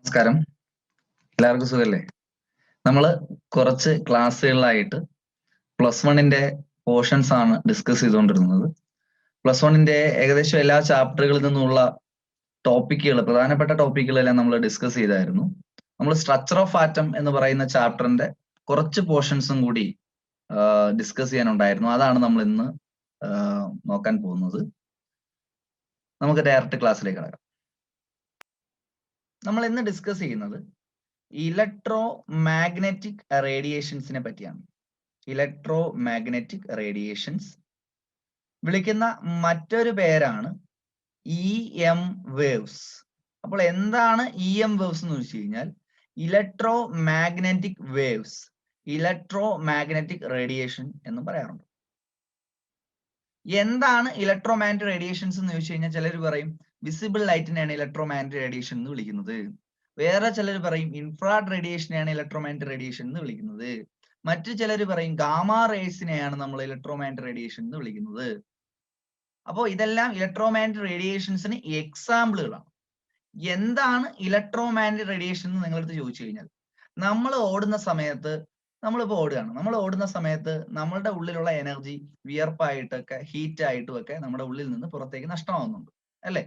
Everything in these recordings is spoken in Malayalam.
നമസ്കാരം, എല്ലാവർക്കും സുഖല്ലേ? നമ്മള് കുറച്ച് ക്ലാസ്സുകളിലായിട്ട് +1 പോർഷൻസ് ആണ് ഡിസ്കസ് ചെയ്തുകൊണ്ടിരുന്നത്. +1 ഏകദേശം എല്ലാ ചാപ്റ്ററുകളിൽ നിന്നുള്ള ടോപ്പിക്കുകൾ, പ്രധാനപ്പെട്ട ടോപ്പിക്കുകളെല്ലാം നമ്മൾ ഡിസ്കസ് ചെയ്തായിരുന്നു. നമ്മൾ സ്ട്രക്ചർ ഓഫ് ആറ്റം എന്ന് പറയുന്ന ചാപ്റ്ററിന്റെ കുറച്ച് പോർഷൻസും കൂടി ഡിസ്കസ് ചെയ്യാനുണ്ടായിരുന്നു. അതാണ് നമ്മൾ ഇന്ന് നോക്കാൻ പോകുന്നത്. നമുക്ക് ഡയറക്റ്റ് ക്ലാസ്സിലേക്ക് കിടക്കാം. നമ്മൾ ഇന്ന് ഡിസ്കസ് ചെയ്യുന്നത് ഇലക്ട്രോ മാഗ്നറ്റിക് റേഡിയേഷൻസിനെ പറ്റിയാണ്. ഇലക്ട്രോ മാഗ്നറ്റിക് റേഡിയേഷൻസ് വിളിക്കുന്ന മറ്റൊരു പേരാണ് EM വേവ്സ്. അപ്പോൾ എന്താണ് EM വേവ്സ് എന്ന് വെച്ച് കഴിഞ്ഞാൽ electro magnetic waves, electro magnetic radiation എന്ന് പറയാറുണ്ട്. എന്താണ് ഇലക്ട്രോ മാഗ്നറ്റിക് റേഡിയേഷൻസ് എന്ന് ചോദിച്ചു കഴിഞ്ഞാൽ ചിലർ പറയും വിസിബിൾ ലൈറ്റിനെയാണ് ഇലക്ട്രോ മാഗ്നറ്റിക് റേഡിയേഷൻ എന്ന് വിളിക്കുന്നത്. വേറെ ചിലർ പറയും ഇൻഫ്രാറെഡ് റേഡിയേഷനെയാണ് ഇലക്ട്രോ മാഗ്നറ്റിക് റേഡിയേഷൻ എന്ന് വിളിക്കുന്നത്. മറ്റു ചിലർ പറയും ഗാമ റേസിനെയാണ് നമ്മൾ ഇലക്ട്രോ മാഗ്നറ്റിക് റേഡിയേഷൻ എന്ന് വിളിക്കുന്നത്. അപ്പോൾ ഇതെല്ലാം ഇലക്ട്രോ മാഗ്നറ്റിക് റേഡിയേഷൻസിന് എക്സാമ്പിളുകളാണ്. എന്താണ് ഇലക്ട്രോ മാഗ്നറ്റിക് റേഡിയേഷൻ എന്ന് നിങ്ങളടുത്ത് ചോദിച്ചു കഴിഞ്ഞാൽ, നമ്മൾ ഓടുന്ന സമയത്ത്, നമ്മളിപ്പോൾ ഓടുകയാണ്, നമ്മൾ ഓടുന്ന സമയത്ത് നമ്മളുടെ ഉള്ളിലുള്ള എനർജി വിയർപ്പായിട്ടൊക്കെ ഹീറ്റ് ആയിട്ടും ഒക്കെ നമ്മുടെ ഉള്ളിൽ നിന്ന് പുറത്തേക്ക് നഷ്ടമാവുന്നുണ്ട് അല്ലെ?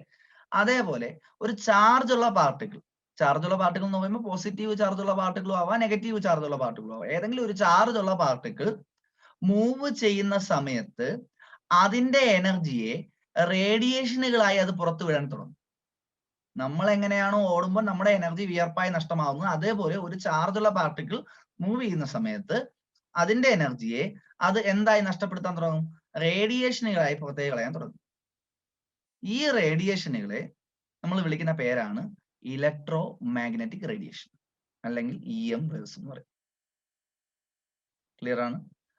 അതേപോലെ ഒരു ചാർജുള്ള പാർട്ടിക്കിൾ എന്ന് പറയുമ്പോൾ പോസിറ്റീവ് ചാർജുള്ള പാർട്ടിക്കിളും ആവാം, നെഗറ്റീവ് ചാർജുള്ള പാർട്ടിക്കിളും ആവാം. ഏതെങ്കിലും ഒരു ചാർജുള്ള പാർട്ടിക്കിൾ മൂവ് ചെയ്യുന്ന സമയത്ത് അതിന്റെ എനർജിയെ റേഡിയേഷനുകളായി അത് പുറത്തു വിടാൻ തുടങ്ങും. നമ്മൾ എങ്ങനെയാണോ ഓടുമ്പോൾ നമ്മുടെ എനർജി വിയർപ്പായി നഷ്ടമാവുന്നത്, അതേപോലെ ഒരു ചാർജുള്ള പാർട്ടിക്കിൾ മൂവ് ചെയ്യുന്ന സമയത്ത് അതിന്റെ എനർജിയെ അത് എന്തായി നഷ്ടപ്പെടുത്താൻ തുടങ്ങും? റേഡിയേഷനുകളായി പുറത്തേക്ക് കളയാൻ തുടങ്ങും. ഈ റേഡിയേഷനുകളെ നമ്മൾ വിളിക്കുന്ന പേരാണ് ഇലക്ട്രോ മാഗ്നറ്റിക് റേഡിയേഷൻ അല്ലെങ്കിൽ EM വേവ്സ് എന്ന് പറയും. ക്ലിയർ ആണ്?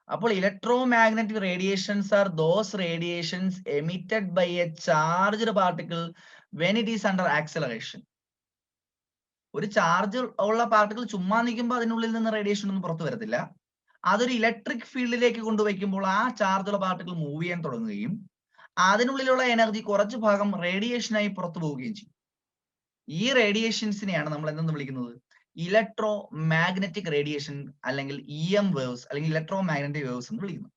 അപ്പോൾ electromagnetic radiations are those radiations emitted by a charged particle when it is under acceleration. ഒരു ചാർജ് ഉള്ള പാർട്ടിക്കിൾ ചുമ്മാ നിൽക്കുമ്പോൾ അതിനുള്ളിൽ നിന്ന് റേഡിയേഷൻ ഒന്നും പുറത്തു വരത്തില്ല. അതൊരു ഇലക്ട്രിക് ഫീൽഡിലേക്ക് കൊണ്ടുവയ്ക്കുമ്പോൾ ആ ചാർജുള്ള പാർട്ടിക്കിൾ മൂവ് ചെയ്യാൻ തുടങ്ങുകയും അതിനുള്ളിലുള്ള എനർജി കുറച്ച് ഭാഗം റേഡിയേഷനായി പുറത്തു പോവുകയും ചെയ്യും. ഈ റേഡിയേഷൻസിനെയാണ് നമ്മൾ എന്തെന്ന് വിളിക്കുന്നത്? ഇലക്ട്രോ മാഗ്നറ്റിക് റേഡിയേഷൻ അല്ലെങ്കിൽ EM വേവ്സ് അല്ലെങ്കിൽ ഇലക്ട്രോ മാഗ്നറ്റിക് വേവ്സ് എന്ന് വിളിക്കുന്നു.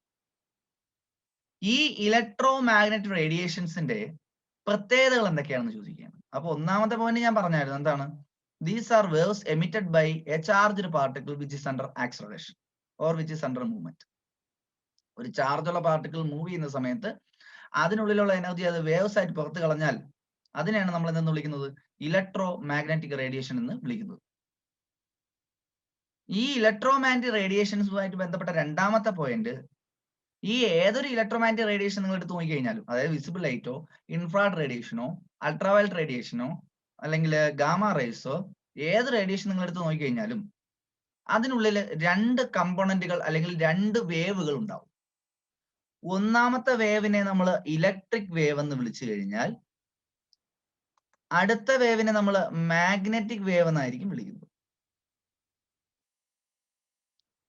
ഈ ഇലക്ട്രോ മാഗ്നറ്റിക് റേഡിയേഷൻസിന്റെ പ്രത്യേകതകൾ എന്തൊക്കെയാണെന്ന് ചോദിക്കുകയാണ്. അപ്പൊ ഒന്നാമത്തെ പോയിന്റ് ഞാൻ പറഞ്ഞായിരുന്നു, എന്താണ്? These are waves emitted by a charged particle which is under acceleration or which is under movement. ഒരു ചാർജുള്ള പാർട്ടിക്കിൾ മൂവ് ചെയ്യുന്ന സമയത്ത് അതിനുള്ളിലുള്ള എനർജി അത് വേവ്സ് ആയിട്ട് പുറത്തു കളഞ്ഞാൽ അതിനെയാണ് നമ്മൾ എന്തെന്ന് വിളിക്കുന്നത്? ഇലക്ട്രോ മാഗ്നറ്റിക് റേഡിയേഷൻ എന്ന് വിളിക്കുന്നത്. ഈ ഇലക്ട്രോ മാഗ്നറ്റിക് റേഡിയേഷൻസുമായിട്ട് ബന്ധപ്പെട്ട രണ്ടാമത്തെ പോയിന്റ്, ഈ ഏതൊരു ഇലക്ട്രോ മാഗ്നറ്റിക് റേഡിയേഷൻ നിങ്ങൾ എടുത്ത് നോക്കിക്കഴിഞ്ഞാലും, അതായത് വിസിബിൾ ലൈറ്റോ ഇൻഫ്രാറെഡ് റേഡിയേഷനോ അൾട്രാവയലറ്റ് റേഡിയേഷനോ അല്ലെങ്കിൽ ഗാമ റേസോ, ഏത് റേഡിയേഷൻ നിങ്ങൾ എടുത്ത് നോക്കിക്കഴിഞ്ഞാലും അതിനുള്ളിൽ രണ്ട് കമ്പോണന്റുകൾ അല്ലെങ്കിൽ രണ്ട് വേവുകൾ ഉണ്ടാവും. ഒന്നാമത്തെ വേവിനെ നമ്മൾ ഇലക്ട്രിക് വേവ് എന്ന് വിളിച്ചു കഴിഞ്ഞാൽ അടുത്ത വേവിനെ നമ്മൾ മാഗ്നറ്റിക് വേവ് എന്നായിരിക്കും വിളിക്കുന്നത്.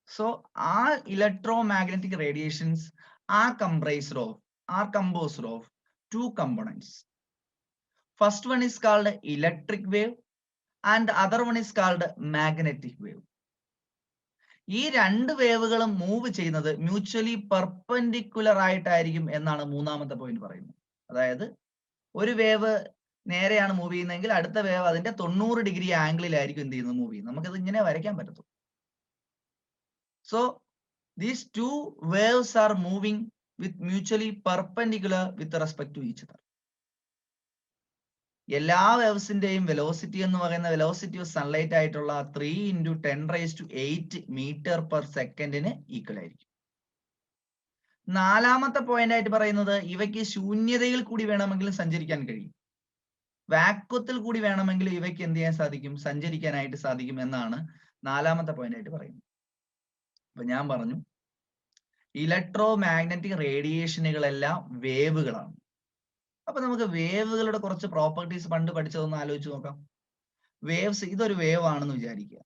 So all electromagnetic radiations are composed of two components. First one is called electric wave and the other one is called magnetic wave. ഈ രണ്ട് വേവുകളും മൂവ് ചെയ്യുന്നത് മ്യൂച്വലി പെർപെൻഡിക്കുലർ ആയിട്ടായിരിക്കും എന്നാണ് മൂന്നാമത്തെ പോയിന്റ് പറയുന്നത്. അതായത് ഒരു വേവ് നേരെയാണ് മൂവ് ചെയ്യുന്നതെങ്കിൽ അടുത്ത വേവ് അതിന്റെ 90 ഡിഗ്രി ആംഗിളിലായിരിക്കും എന്ത് ചെയ്യുന്നത്? മൂവ് ചെയ്യുന്നത്. നമുക്കത് ഇങ്ങനെ വരയ്ക്കാൻ പറ്റത്തുള്ളൂ. So these two waves are moving with mutually perpendicular with respect to each other. എല്ലാ വേവ്സിന്റെയും വെലോസിറ്റി എന്ന് പറയുന്ന വെലോസിറ്റി ഓഫ് സൺലൈറ്റ് ആയിട്ടുള്ള 3 × 10⁸ മീറ്റർ പെർ സെക്കൻഡിന് ഈക്വൽ ആയിരിക്കും. നാലാമത്തെ പോയിന്റ് ആയിട്ട് പറയുന്നത് ഇവയ്ക്ക് ശൂന്യതയിൽ കൂടി വേണമെങ്കിലും സഞ്ചരിക്കാൻ കഴിയും, വാക്വത്തിൽ കൂടി വേണമെങ്കിലും ഇവയ്ക്ക് എന്ത് ചെയ്യാൻ സാധിക്കും? സഞ്ചരിക്കാനായിട്ട് സാധിക്കും എന്നാണ് നാലാമത്തെ പോയിന്റ് ആയിട്ട് പറയുന്നത്. അപ്പൊ ഞാൻ പറഞ്ഞു ഇലക്ട്രോ മാഗ്നറ്റിക് റേഡിയേഷനുകളെല്ലാം വേവുകളാണ്. അപ്പൊ നമുക്ക് വേവുകളുടെ കുറച്ച് പ്രോപ്പർട്ടീസ് പണ്ട് പഠിച്ചതൊന്ന് ആലോചിച്ച് നോക്കാം. വേവ്സ്, ഇതൊരു വേവ് ആണെന്ന് വിചാരിക്കുക.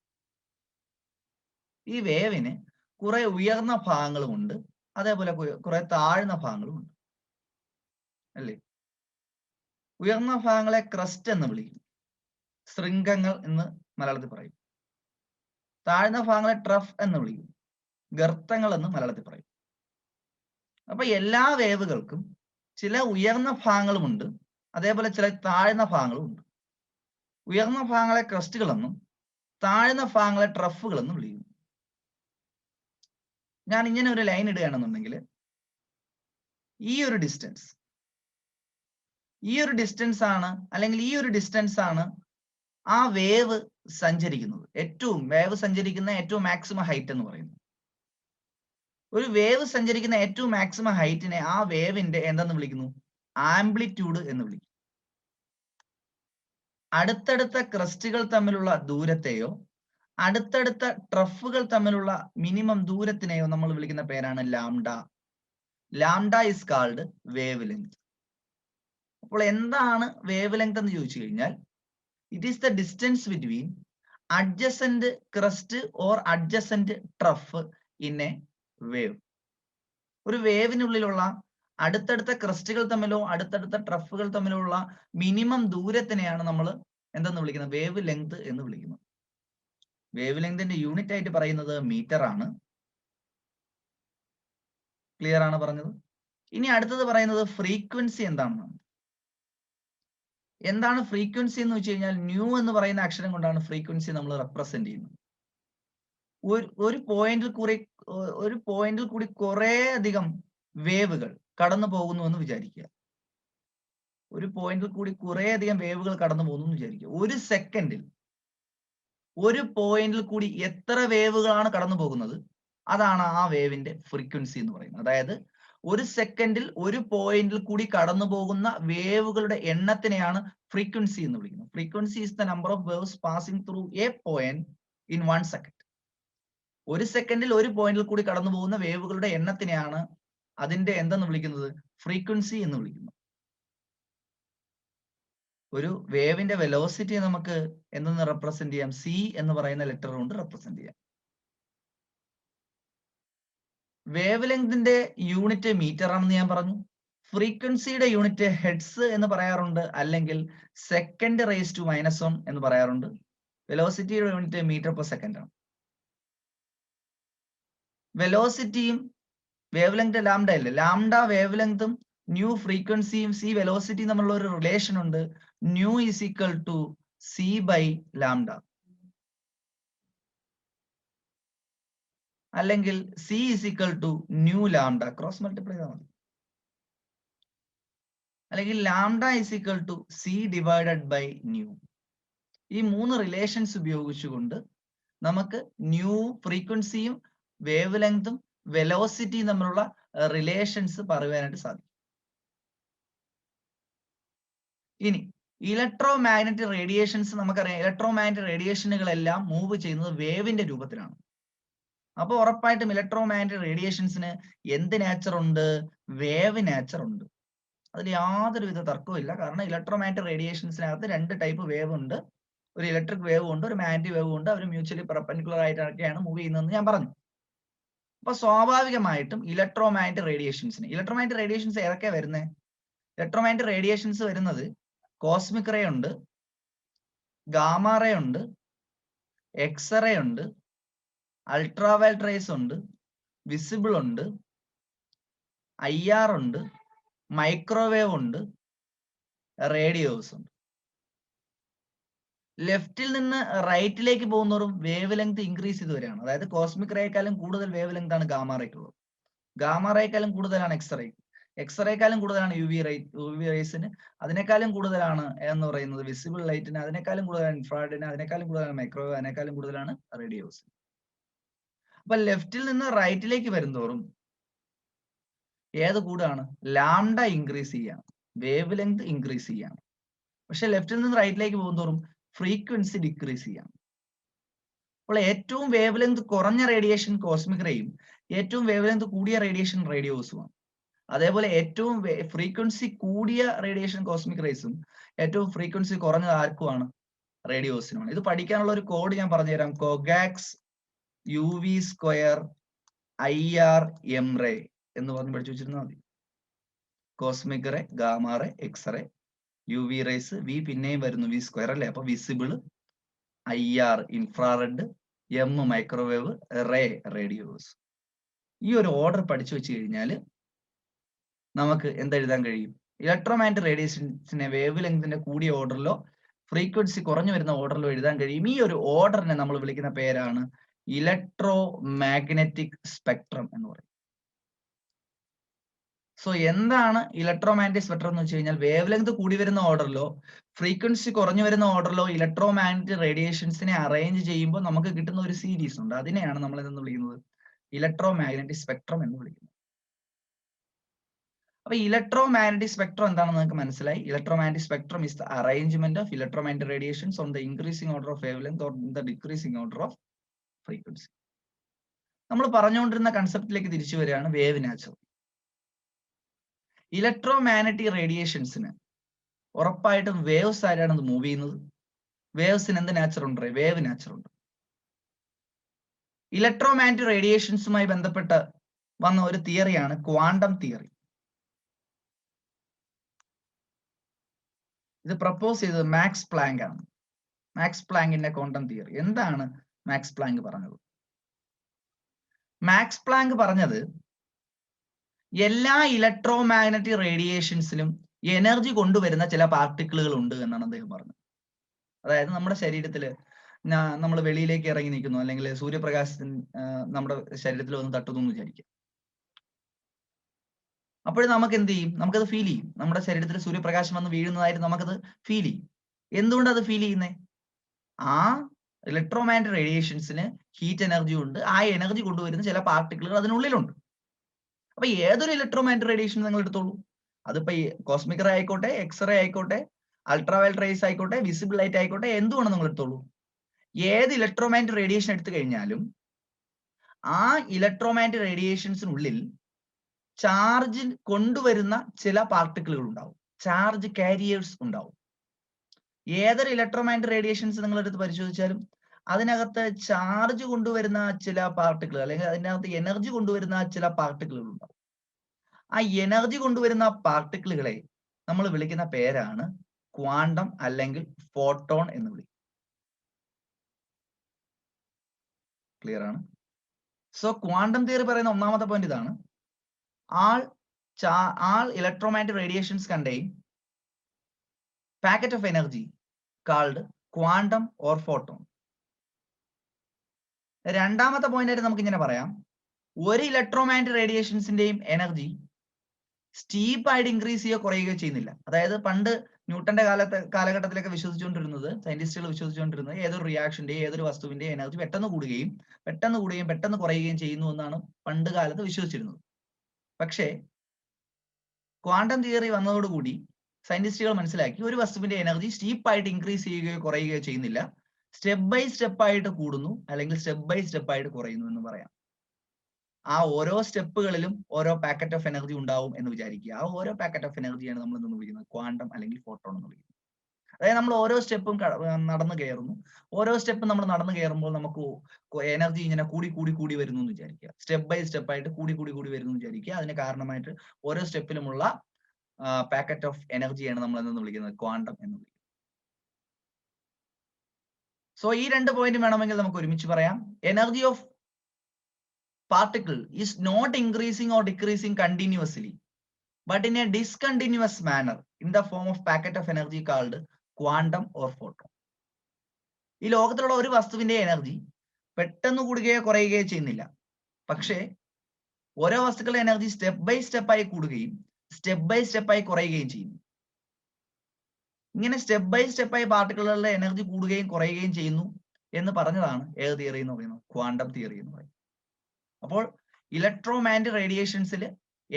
ഈ വേവിന് കുറെ ഉയർന്ന ഭാഗങ്ങളുമുണ്ട്, അതേപോലെ കുറെ താഴ്ന്ന ഭാഗങ്ങളുമുണ്ട് അല്ലേ? ഉയർന്ന ഭാഗങ്ങളെ ക്രസ്റ്റ് എന്ന് വിളിക്കും, ശൃംഗങ്ങൾ എന്ന് മലയാളത്തിൽ പറയും. താഴ്ന്ന ഭാഗങ്ങളെ ട്രഫ് എന്ന് വിളിക്കും. ഗർത്തങ്ങൾ എന്ന് മലയാളത്തിൽ പറയും. അപ്പൊ എല്ലാ വേവുകൾക്കും ചില ഉയർന്ന ഭാഗങ്ങളുമുണ്ട്, അതേപോലെ ചില താഴ്ന്ന ഭാഗങ്ങളും ഉണ്ട്. ഉയർന്ന ഭാഗങ്ങളെ ക്രസ്റ്റുകളെന്നും താഴ്ന്ന ഭാഗങ്ങളെ ട്രഫുകൾ എന്നും വിളിക്കുന്നു. ഞാൻ ഇങ്ങനെ ഒരു ലൈൻ ഇടുകയാണെന്നുണ്ടെങ്കിൽ ഈ ഒരു ഡിസ്റ്റൻസ് ആണ്, അല്ലെങ്കിൽ ഈ ഒരു ഡിസ്റ്റൻസ് ആണ് ആ വേവ് സഞ്ചരിക്കുന്നത്. വേവ് സഞ്ചരിക്കുന്ന ഏറ്റവും മാക്സിമം ഹൈറ്റ് എന്ന് പറയുന്നത്. ഒരു വേവ് സഞ്ചരിക്കുന്ന ഏറ്റവും മാക്സിമം ഹൈറ്റിനെ ആ വേവിന്റെ എന്തെന്ന് വിളിക്കുന്നു? ആംപ്ലിറ്റ്യൂഡ് എന്ന് വിളിക്കും. അടുത്തടുത്ത ക്രസ്റ്റുകൾ തമ്മിലുള്ള ദൂരത്തെയോ അടുത്തടുത്ത ട്രഫുകൾ തമ്മിലുള്ള മിനിമം ദൂരത്തിനെയോ നമ്മൾ വിളിക്കുന്ന പേരാണ് lambda. Lambda is called wave length. അപ്പോൾ എന്താണ് വേവ് ലെങ്ത് എന്ന് ചോദിച്ചു കഴിഞ്ഞാൽ, it is the distance between adjacent crest or adjacent trough in A wave. ഒരു വേവിനുള്ളിലുള്ള അടുത്തടുത്ത ക്രസ്റ്റുകൾ തമ്മിലോ അടുത്തടുത്ത ട്രഫുകൾ തമ്മിലുള്ള മിനിമം ദൂരത്തിനെയാണ് നമ്മൾ എന്തെന്ന് വിളിക്കുന്നത്? വേവ് ലെങ്ത് എന്ന് വിളിക്കുന്നത്. വേവ് ലെങ്തിന്റെ യൂണിറ്റ് ആയിട്ട് പറയുന്നത് മീറ്റർ ആണ്. ക്ലിയർ ആണ് പറഞ്ഞത്? ഇനി അടുത്തത് പറയുന്നത് ഫ്രീക്വൻസി എന്താണെന്നാണ്. എന്താണ് ഫ്രീക്വൻസി എന്ന് വെച്ച് കഴിഞ്ഞാൽ, ന്യൂ എന്ന് പറയുന്ന അക്ഷരം കൊണ്ടാണ് ഫ്രീക്വൻസി നമ്മൾ റെപ്രസെന്റ് ചെയ്യുന്നത്. ഒരു പോയിന്റിൽ കൂടി കുറെ അധികം വേവുകൾ കടന്നു പോകുന്നു എന്ന് വിചാരിക്കുക. ഒരു പോയിന്റിൽ കൂടി കുറെ അധികം വേവുകൾ കടന്നു പോകുന്നു എന്ന് വിചാരിക്കുക. ഒരു സെക്കൻഡിൽ ഒരു പോയിന്റിൽ കൂടി എത്ര വേവുകളാണ് കടന്നു പോകുന്നത്, അതാണ് ആ വേവിന്റെ ഫ്രീക്വൻസി എന്ന് പറയുന്നത്. അതായത് ഒരു സെക്കൻഡിൽ ഒരു പോയിന്റിൽ കൂടി കടന്നു പോകുന്ന വേവുകളുടെ എണ്ണത്തിനെയാണ് ഫ്രീക്വൻസി എന്ന് വിളിക്കുന്നത്. Frequency is the number of waves passing through A point in 1 second. ഒരു സെക്കൻഡിൽ ഒരു പോയിന്റിൽ കൂടി കടന്നു പോകുന്ന വേവുകളുടെ എണ്ണത്തിനെയാണ് അതിന്റെ എന്തെന്ന് വിളിക്കുന്നത്? ഫ്രീക്വൻസി എന്ന് വിളിക്കുന്നത്. ഒരു വേവിന്റെ വെലോസിറ്റി നമുക്ക് എന്തെന്ന് റെപ്രസെന്റ് ചെയ്യാം? സി എന്ന് പറയുന്ന ലെറ്റർ കൊണ്ട് റെപ്രസെന്റ് ചെയ്യാം. വേവ് ലെങ്തിന്റെ യൂണിറ്റ് മീറ്റർ ആണെന്ന് ഞാൻ പറഞ്ഞു. ഫ്രീക്വൻസിയുടെ യൂണിറ്റ് ഹെഡ്സ് എന്ന് പറയാറുണ്ട്, അല്ലെങ്കിൽ സെക്കൻഡ് റേസ് ടു -1 എന്ന് പറയാറുണ്ട്. വെലോസിറ്റിയുടെ യൂണിറ്റ് മീറ്റർ പെർ സെക്കൻഡ് ആണ്. വെലോസിറ്റിയും വേവ് ലെങ്ത് ലാംഡ അല്ലേ? ലാംഡ വേവ് ലെങ്തും ന്യൂ ഫ്രീക്വൻസിയും സി വെലോസിറ്റിയും തമ്മിലുള്ള ഒരു റിലേഷൻ ഉണ്ട്. Nu is equal to C by lambda, അല്ലെങ്കിൽ c is equal to nu lambda. Cross multiply ചെയ്താൽ മതി. അല്ലെങ്കിൽ lambda is equal to c divided by nu. ഈ മൂന്ന് റിലേഷൻസ് ഉപയോഗിച്ചുകൊണ്ട് നമുക്ക് ന്യൂ ഫ്രീക്വൻസിയും വേവ് ലെങ്തും വെലോസിറ്റിയും തമ്മിലുള്ള റിലേഷൻസ് പറയുവാനായിട്ട് സാധിക്കും. ഇനി ഇലക്ട്രോ മാഗ്നറ്റിക് റേഡിയേഷൻസ് നമുക്കറിയാം. ഇലക്ട്രോ മാഗ്നറ്റിക് റേഡിയേഷനുകളെല്ലാം മൂവ് ചെയ്യുന്നത് വേവിന്റെ രൂപത്തിലാണ്. അപ്പോൾ ഉറപ്പായിട്ടും ഇലക്ട്രോ മാഗ്നറ്റിക് റേഡിയേഷൻസിന് എന്ത് നേച്ചർ ഉണ്ട്? വേവ് നേച്ചർ ഉണ്ട്. അതിൽ യാതൊരുവിധ തർക്കവും ഇല്ല. കാരണം ഇലക്ട്രോ മാഗ്നറ്റിക് റേഡിയേഷൻസിനകത്ത് 2 ടൈപ്പ് വേവ് ഉണ്ട്. ഒരു ഇലക്ട്രിക് വേവ് ഉണ്ട്, ഒരു മാഗ്നറ്റിക് വേവ് ഉണ്ട്. അവർ മ്യൂച്വലി പെർപെൻഡിക്കുലർ ആയിട്ടൊക്കെയാണ് മൂവ് ചെയ്യുന്നതെന്ന് ഞാൻ പറഞ്ഞു. അപ്പൊ സ്വാഭാവികമായിട്ടും ഇലക്ട്രോ മാഗ്നറ്റിക് റേഡിയേഷൻസ് ഏതൊക്കെയാ വരുന്നത്? ഇലക്ട്രോ മാഗ്നറ്റിക് റേഡിയേഷൻസ് വരുന്നത് കോസ്മിക് റേ ഉണ്ട്, ഗാമ റേ ഉണ്ട്, എക്സ്റേ ഉണ്ട്, അൾട്രാവയലറ്റ് റേസ് ഉണ്ട്, വിസിബിൾ ഉണ്ട്, IR ഉണ്ട്, മൈക്രോവേവ് ഉണ്ട്, റേഡിയോസ് ഉണ്ട്. ലെഫ്റ്റിൽ നിന്ന് റൈറ്റിലേക്ക് പോകുന്നവരും വേവ് ലെങ്ത് ഇൻക്രീസ് ചെയ്ത് വരികയാണ്. അതായത് കോസ്മിക് റേക്കാളും കൂടുതൽ വേവ് ലെങ്ത് ആണ് ഗാമ റേക്കുള്ളത്. ഗാമ റേക്കാളും കൂടുതലാണ് എക്സ്റേക്കാളും കൂടുതലാണ് UV റേസിന്, അതിനേക്കാളും കൂടുതലാണ് എന്ന് പറയുന്നത് വിസിബിൾ ലൈറ്റിന്, അതിനേക്കാളും കൂടുതലാണ് ഇൻഫ്രാറെഡിന്, അതിനേക്കാളും കൂടുതലാണ് മൈക്രോവേവ്, അതിനേക്കാളും കൂടുതലാണ് റേഡിയോസ്. അപ്പൊ ലെഫ്റ്റിൽ നിന്ന് റൈറ്റിലേക്ക് വരുന്തോറും ഏത് കൂടാണ്? ലാംഡ ഇൻക്രീസ് ചെയ്യാണ്, വേവ് ലെങ്ത് ഇൻക്രീസ് ചെയ്യാണ്. പക്ഷെ ലെഫ്റ്റിൽ നിന്ന് റൈറ്റിലേക്ക് പോകുന്തോറും ഫ്രീക്വൻസി ഡിക്രീസ് ചെയ്യാണ്. അപ്പോൾ ഏറ്റവും വേവ് ലെങ്ത് കുറഞ്ഞ റേഡിയേഷൻ കോസ്മിക് റേയും ഏറ്റവും വേവ് ലെങ്ത് കൂടിയ റേഡിയേഷൻ റേഡിയോസുമാണ്. അതേപോലെ ഏറ്റവും ഫ്രീക്വൻസി കൂടിയ റേഡിയേഷൻ കോസ്മിക് റേസും ഏറ്റവും ഫ്രീക്വൻസി കുറഞ്ഞത് ആർക്കുമാണ്? റേഡിയോസിനുമാണ്. ഇത് പഠിക്കാനുള്ള ഒരു കോഡ് ഞാൻ പറഞ്ഞുതരാം. കോഗാക്സ് UV² IR M റേ എന്ന് പറഞ്ഞ് പഠിച്ചു വെച്ചിരുന്നാൽ മതി. Cosmic ray, gamma ray, X ray, U V rays, V പിന്നെയും വരുന്നു വി സ്ക്വയർ അല്ലേ. അപ്പൊ visible, IR infrared, M microwave, ray radios. ഈ ഒരു ഓർഡർ പഠിച്ചു വെച്ച് കഴിഞ്ഞാൽ നമുക്ക് എന്തെഴുതാൻ കഴിയും? ഇലക്ട്രോമാഗ്നറ്റിക് റേഡിയേഷൻസിനെ വേവ് ലെങ്തിന്റെ കൂടിയ ഓർഡറിലോ ഫ്രീക്വൻസി കുറഞ്ഞു വരുന്ന ഓർഡറിലോ എഴുതാൻ കഴിയും. ഈ ഒരു ഓർഡറിനെ നമ്മൾ വിളിക്കുന്ന പേരാണ് ഇലക്ട്രോ മാഗ്നറ്റിക് സ്പെക്ട്രം എന്ന് പറയും. സോ എന്താണ് ഇലക്ട്രോ മാഗ്നറ്റിക് സ്പെക്ട്രം എന്ന് വെച്ച് കഴിഞ്ഞാൽ വേവ് ലെങ്ത് കൂടി വരുന്ന ഓർഡറിലോ ഫ്രീക്വൻസി കുറഞ്ഞു വരുന്ന ഓർഡറിലോ ഇലക്ട്രോ മാഗ്നറ്റിക് റേഡിയേഷൻസിനെ അറേഞ്ച് ചെയ്യുമ്പോൾ നമുക്ക് കിട്ടുന്ന ഒരു സീരീസ് ഉണ്ട്. അതിനെയാണ് നമ്മൾ എന്ന് വിളിക്കുന്നത് ഇലക്ട്രോ മാഗ്നറ്റിക് സ്പെക്ട്രം എന്ന് വിളിക്കുന്നത്. അപ്പൊ ഇലക്ട്രോ മാഗ്നറ്റിക് സ്പെക്ട്രം എന്താണെന്ന് നിങ്ങൾക്ക് മനസ്സിലായി. Electro magnetic spectrum is the arrangement of electro magnetic radiations on the increasing order of wave length or the decreasing order of frequency. നമ്മൾ പറഞ്ഞുകൊണ്ടിരുന്ന കൺസെപ്റ്റിലേക്ക് തിരിച്ചു വരികയാണ് വേവ് നാച്ചർ. ഇലക്ട്രോ മാഗ്നറ്റിക് റേഡിയേഷൻസിന് ഉറപ്പായിട്ടും വേവ്സ് ആയിട്ടാണ് ഇത് മൂവ് ചെയ്യുന്നത്. വേവ്സിന് എന്ത് നാച്ചർ ഉണ്ട്? വേവ് നാച്ചർ ഉണ്ട്. ഇലക്ട്രോ മാഗ്നറ്റിക് റേഡിയേഷൻസുമായി ബന്ധപ്പെട്ട് വന്ന ഒരു തിയറിയാണ് ക്വാണ്ടം തിയറി. ഇത് പ്രപ്പോസ് ചെയ്തത് മാക്സ് പ്ലാങ്ക് ആണ്. മാക്സ് പ്ലാങ്കിന്റെ ക്വാണ്ടം തിയറി. എന്താണ് മാക്സ് പ്ലാങ്ക് പറഞ്ഞത്? മാക്സ് പ്ലാങ്ക് പറഞ്ഞത് എല്ലാ ഇലക്ട്രോ മാഗ്നറ്റിക് റേഡിയേഷൻസിലും എനർജി കൊണ്ടുവരുന്ന ചില പാർട്ടിക്കിളുകൾ ഉണ്ട് എന്നാണ് അദ്ദേഹം പറഞ്ഞത്. അതായത് നമ്മുടെ ശരീരത്തില് നമ്മൾ വെളിയിലേക്ക് ഇറങ്ങി നിൽക്കുന്നു, അല്ലെങ്കിൽ സൂര്യപ്രകാശത്തിന് നമ്മുടെ ശരീരത്തിൽ വന്ന് തട്ടുന്നു എന്ന് വിചാരിക്കുക. അപ്പോൾ നമുക്ക് എന്ത് ചെയ്യും? നമുക്കത് ഫീൽ ചെയ്യും. നമ്മുടെ ശരീരത്തിൽ സൂര്യപ്രകാശം വന്ന് വീഴുന്നതായിട്ട് നമുക്കത് ഫീൽ ചെയ്യും. എന്തുകൊണ്ട് അത് ഫീൽ ചെയ്യുന്നത്? ആ ഇലക്ട്രോ മാഗ്നറ്റിക് റേഡിയേഷൻസിന് ഹീറ്റ് എനർജി ഉണ്ട്. ആ എനർജി കൊണ്ടുവരുന്ന ചില പാർട്ടിക്കിളുകൾ അതിനുള്ളിലുണ്ട്. അപ്പൊ ഏതൊരു ഇലക്ട്രോ മാഗ്നറ്റിക് റേഡിയേഷൻ നിങ്ങൾ എടുത്തോളൂ. അതിപ്പോ ഈ കോസ്മിക് റേ ആയിക്കോട്ടെ, എക്സ്റേ ആയിക്കോട്ടെ, അൾട്രാവയലറ്റ് റേസ് ആയിക്കോട്ടെ, വിസിബിൾ ലൈറ്റ് ആയിക്കോട്ടെ, എന്തുകൊണ്ട് നിങ്ങൾ എടുത്തോളൂ. ഏത് ഇലക്ട്രോ മാഗ്നറ്റിക് റേഡിയേഷൻ എടുത്തു കഴിഞ്ഞാലും ആ ഇലക്ട്രോ മാഗ്നറ്റിക് റേഡിയേഷൻസിനുള്ളിൽ ചാർജ് കൊണ്ടുവരുന്ന ചില പാർട്ടിക്കിളുകൾ ഉണ്ടാവും, ചാർജ് കാരിയേഴ്സ് ഉണ്ടാവും. ഏതൊരു ഇലക്ട്രോ മാഗ്നറ്റിക് റേഡിയേഷൻസ് നിങ്ങൾ എടുത്ത് പരിശോധിച്ചാലും അതിനകത്ത് ചാർജ് കൊണ്ടുവരുന്ന ചില പാർട്ടിക്കിളുകൾ, അല്ലെങ്കിൽ അതിനകത്ത് എനർജി കൊണ്ടുവരുന്ന ചില പാർട്ടിക്കിളുകൾ ഉണ്ടാവും. ആ എനർജി കൊണ്ടുവരുന്ന പാർട്ടിക്കിളുകളെ നമ്മൾ വിളിക്കുന്ന പേരാണ് ക്വാണ്ടം അല്ലെങ്കിൽ ഫോട്ടോൺ എന്ന് വിളിക്കും. ക്ലിയർ ആണ്? സോ ക്വാണ്ടം തിയറി പറയുന്ന ഒന്നാമത്തെ പോയിന്റ് ഇതാണ്. all electromagnetic radiations contain packet of energy called quantum or photon. രണ്ടാമത്തെ പോയിന്റ് ആയിട്ട് നമുക്ക് ഇങ്ങനെ പറയാം, ഒരു ഇലക്ട്രോമാഗ്നറ്റിക് റേഡിയേഷൻസിന്റെയും എനർജി സ്റ്റീപ്പായിട്ട് ഇൻക്രീസ് ചെയ്യുകയോ കുറയുകയോ ചെയ്യുന്നില്ല. അതായത് പണ്ട് ന്യൂട്ടന്റെ കാലഘട്ടത്തിലൊക്കെ വിശ്വസിച്ചുകൊണ്ടിരുന്നത്, സയന്റിസ്റ്റുകൾ വിശ്വസിച്ചുകൊണ്ടിരുന്നത് ഏതൊരു റിയാക്ഷന്റെ, ഏതൊരു വസ്തുവിന്റെ എനർജി പെട്ടെന്ന് കൂടുകയും പെട്ടെന്ന് കുറയുകയും ചെയ്യുന്നു എന്നാണ് പണ്ട് കാലത്ത് വിശ്വസിച്ചിരുന്നത്. പക്ഷേ ക്വാണ്ടം തിയറി വന്നതോടുകൂടി സയന്റിസ്റ്റുകൾ മനസ്സിലാക്കി ഒരു വസ്തുവിന്റെ എനർജി സ്റ്റീപ്പായിട്ട് ഇൻക്രീസ് ചെയ്യുകയോ കുറയുകയോ ചെയ്യുന്നില്ല, സ്റ്റെപ്പ് ബൈ സ്റ്റെപ്പ് ആയിട്ട് കൂടുന്നു അല്ലെങ്കിൽ സ്റ്റെപ്പ് ബൈ സ്റ്റെപ്പ് ആയിട്ട് കുറയുന്നു എന്ന് പറയാം. ആ ഓരോ സ്റ്റെപ്പുകളിലും ഓരോ പാക്കറ്റ് ഓഫ് എനർജി ഉണ്ടാവും എന്ന് വിചാരിക്കുക. ആ ഓരോ പാക്കറ്റ് ഓഫ് എനർജിയാണ് നമ്മൾ എന്ന് വിളിക്കുന്നത് ക്വാണ്ടം അല്ലെങ്കിൽ ഫോട്ടോൺ എന്ന് വിളിക്കുന്നത്. അതായത് നമ്മൾ ഓരോ സ്റ്റെപ്പും നടന്നു കയറുന്നു. ഓരോ സ്റ്റെപ്പും നമ്മൾ നടന്നു കയറുമ്പോൾ നമുക്ക് എനർജി ഇങ്ങനെ കൂടി വരുന്നു എന്ന് വിചാരിക്കുക. സ്റ്റെപ്പ് ബൈ സ്റ്റെപ്പ് ആയിട്ട് കൂടി വരുന്നു എന്ന് വിചാരിക്കുക. അതിന് കാരണമായിട്ട് ഓരോ സ്റ്റെപ്പിലുമുള്ള പാക്കറ്റ് ഓഫ് എനർജിയാണ് നമ്മൾ എന്ന് വിളിക്കുന്നത് ക്വാണ്ടം എന്ന് വിളിക്കുന്നത്. സോ ഈ രണ്ട് പോയിന്റ് വേണമെങ്കിൽ നമുക്ക് ഒരുമിച്ച് പറയാം. Energy of particle is not increasing or decreasing continuously, but in a discontinuous manner in the form of packet of energy called quantum or photon. ഈ ലോകത്തിലുള്ള ഒരു വസ്തുവിന്റെ എനർജി പെട്ടെന്ന് കൂടുകയോ കുറയുകയോ ചെയ്യുന്നില്ല. പക്ഷേ ഓരോ വസ്തുക്കളുടെ എനർജി സ്റ്റെപ്പ് ബൈ സ്റ്റെപ്പ് ആയി കൂടുകയും സ്റ്റെപ്പ് ബൈ സ്റ്റെപ്പ് ആയി കുറയുകയും ചെയ്യുന്നു. ഇങ്ങനെ സ്റ്റെപ്പ് ബൈ സ്റ്റെപ്പ് ആയി പാർട്ടിക്കിളുകളുടെ എനർജി കൂടുകയും കുറയുകയും ചെയ്യുന്നു എന്ന് പറഞ്ഞതാണ് ഏത് തിയറി എന്ന് പറയുന്നത്? ക്വാണ്ടം തിയറി എന്ന് പറയുന്നത്. അപ്പോൾ ഇലക്ട്രോ മാഗ്നറ്റിക് റേഡിയേഷൻസിൽ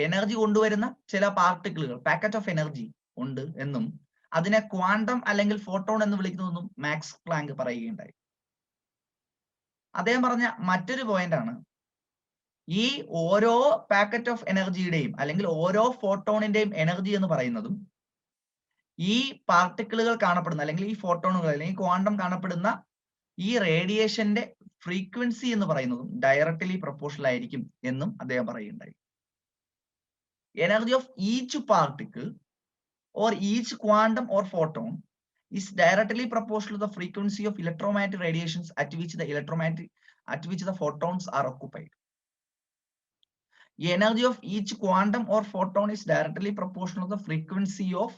എനർജി കൊണ്ടുവരുന്ന ചില പാർട്ടിക്കിളുകൾ, പാക്കറ്റ് ഓഫ് എനർജി ഉണ്ട് എന്നും അതിനെ ക്വാണ്ടം അല്ലെങ്കിൽ ഫോട്ടോൺ എന്ന് വിളിക്കുന്നതെന്നും മാക്സ് പ്ലാങ്ക് പറയുകയുണ്ടായി. അദ്ദേഹം പറഞ്ഞ മറ്റൊരു പോയിന്റ് ആണ്, ഈ ഓരോ പാക്കറ്റ് ഓഫ് എനർജിയുടെയും അല്ലെങ്കിൽ ഓരോ ഫോട്ടോണിന്റെയും എനർജി എന്ന് പറയുന്നതും ഈ പാർട്ടിക്കിളുകൾ കാണപ്പെടുന്ന അല്ലെങ്കിൽ ഈ ഫോട്ടോണുകൾ അല്ലെങ്കിൽ ക്വാണ്ടം കാണപ്പെടുന്ന ഈ റേഡിയേഷന്റെ ഫ്രീക്വൻസി എന്ന് പറയുന്നതും ഡയറക്ട്ലി പ്രൊപ്പോർഷണൽ ആയിരിക്കും എന്നും അദ്ദേഹം പറയുകയുണ്ടായി. Energy of each particle or each quantum or photon is directly proportional to the frequency of electromagnetic radiations at which the photons are occupied. The energy of each quantum or photon is directly proportional to the frequency of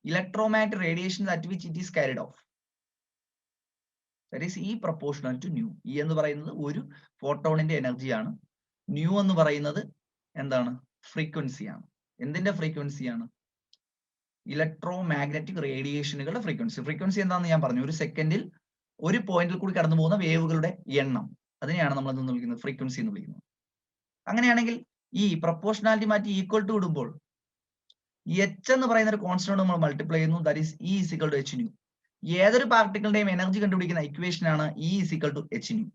electromagnetic radiations at which it is carried off. That is E proportional to nu. E എന്ന് പറയുന്നത് ഒരു ഫോട്ടോണിന്റെ എനർജിയാണ്. ന്യൂ എന്ന് പറയുന്നത് എന്താണ്? ഫ്രീക്വൻസിയാണ്. എന്തിന്റെ ഫ്രീക്വൻസിയാണ്? ഇലക്ട്രോ മാഗ്നറ്റിക് റേഡിയേഷനുകളുടെ ഫ്രീക്വൻസി. ഫ്രീക്വൻസി എന്താണെന്ന് ഞാൻ പറഞ്ഞു. ഒരു സെക്കൻഡിൽ ഒരു പോയിന്റിൽ കൂടി കടന്നു പോകുന്ന വേവുകളുടെ എണ്ണം, അതിനെയാണ് നമ്മൾ എന്തെന്ന് വിളിക്കുന്നത്? ഫ്രീക്വൻസി എന്ന് വിളിക്കുന്നത്. അങ്ങനെയാണെങ്കിൽ ഈ പ്രൊപ്പോർഷണാലിറ്റി മാറ്റി ഈക്വൽ ടു ഇടുമ്പോൾ എച്ച് എന്ന് പറയുന്ന ഒരു കോൺസ്റ്റന്റ് നമ്മൾ മൾട്ടിപ്ലൈ ചെയ്യുന്നു. That is E is equal to H nu. ഏതൊരു പാർട്ടിക്കിളിന്റെയും എനർജി കണ്ടുപിടിക്കുന്ന ഇക്വേഷൻ ആണ് E is equal to H nu.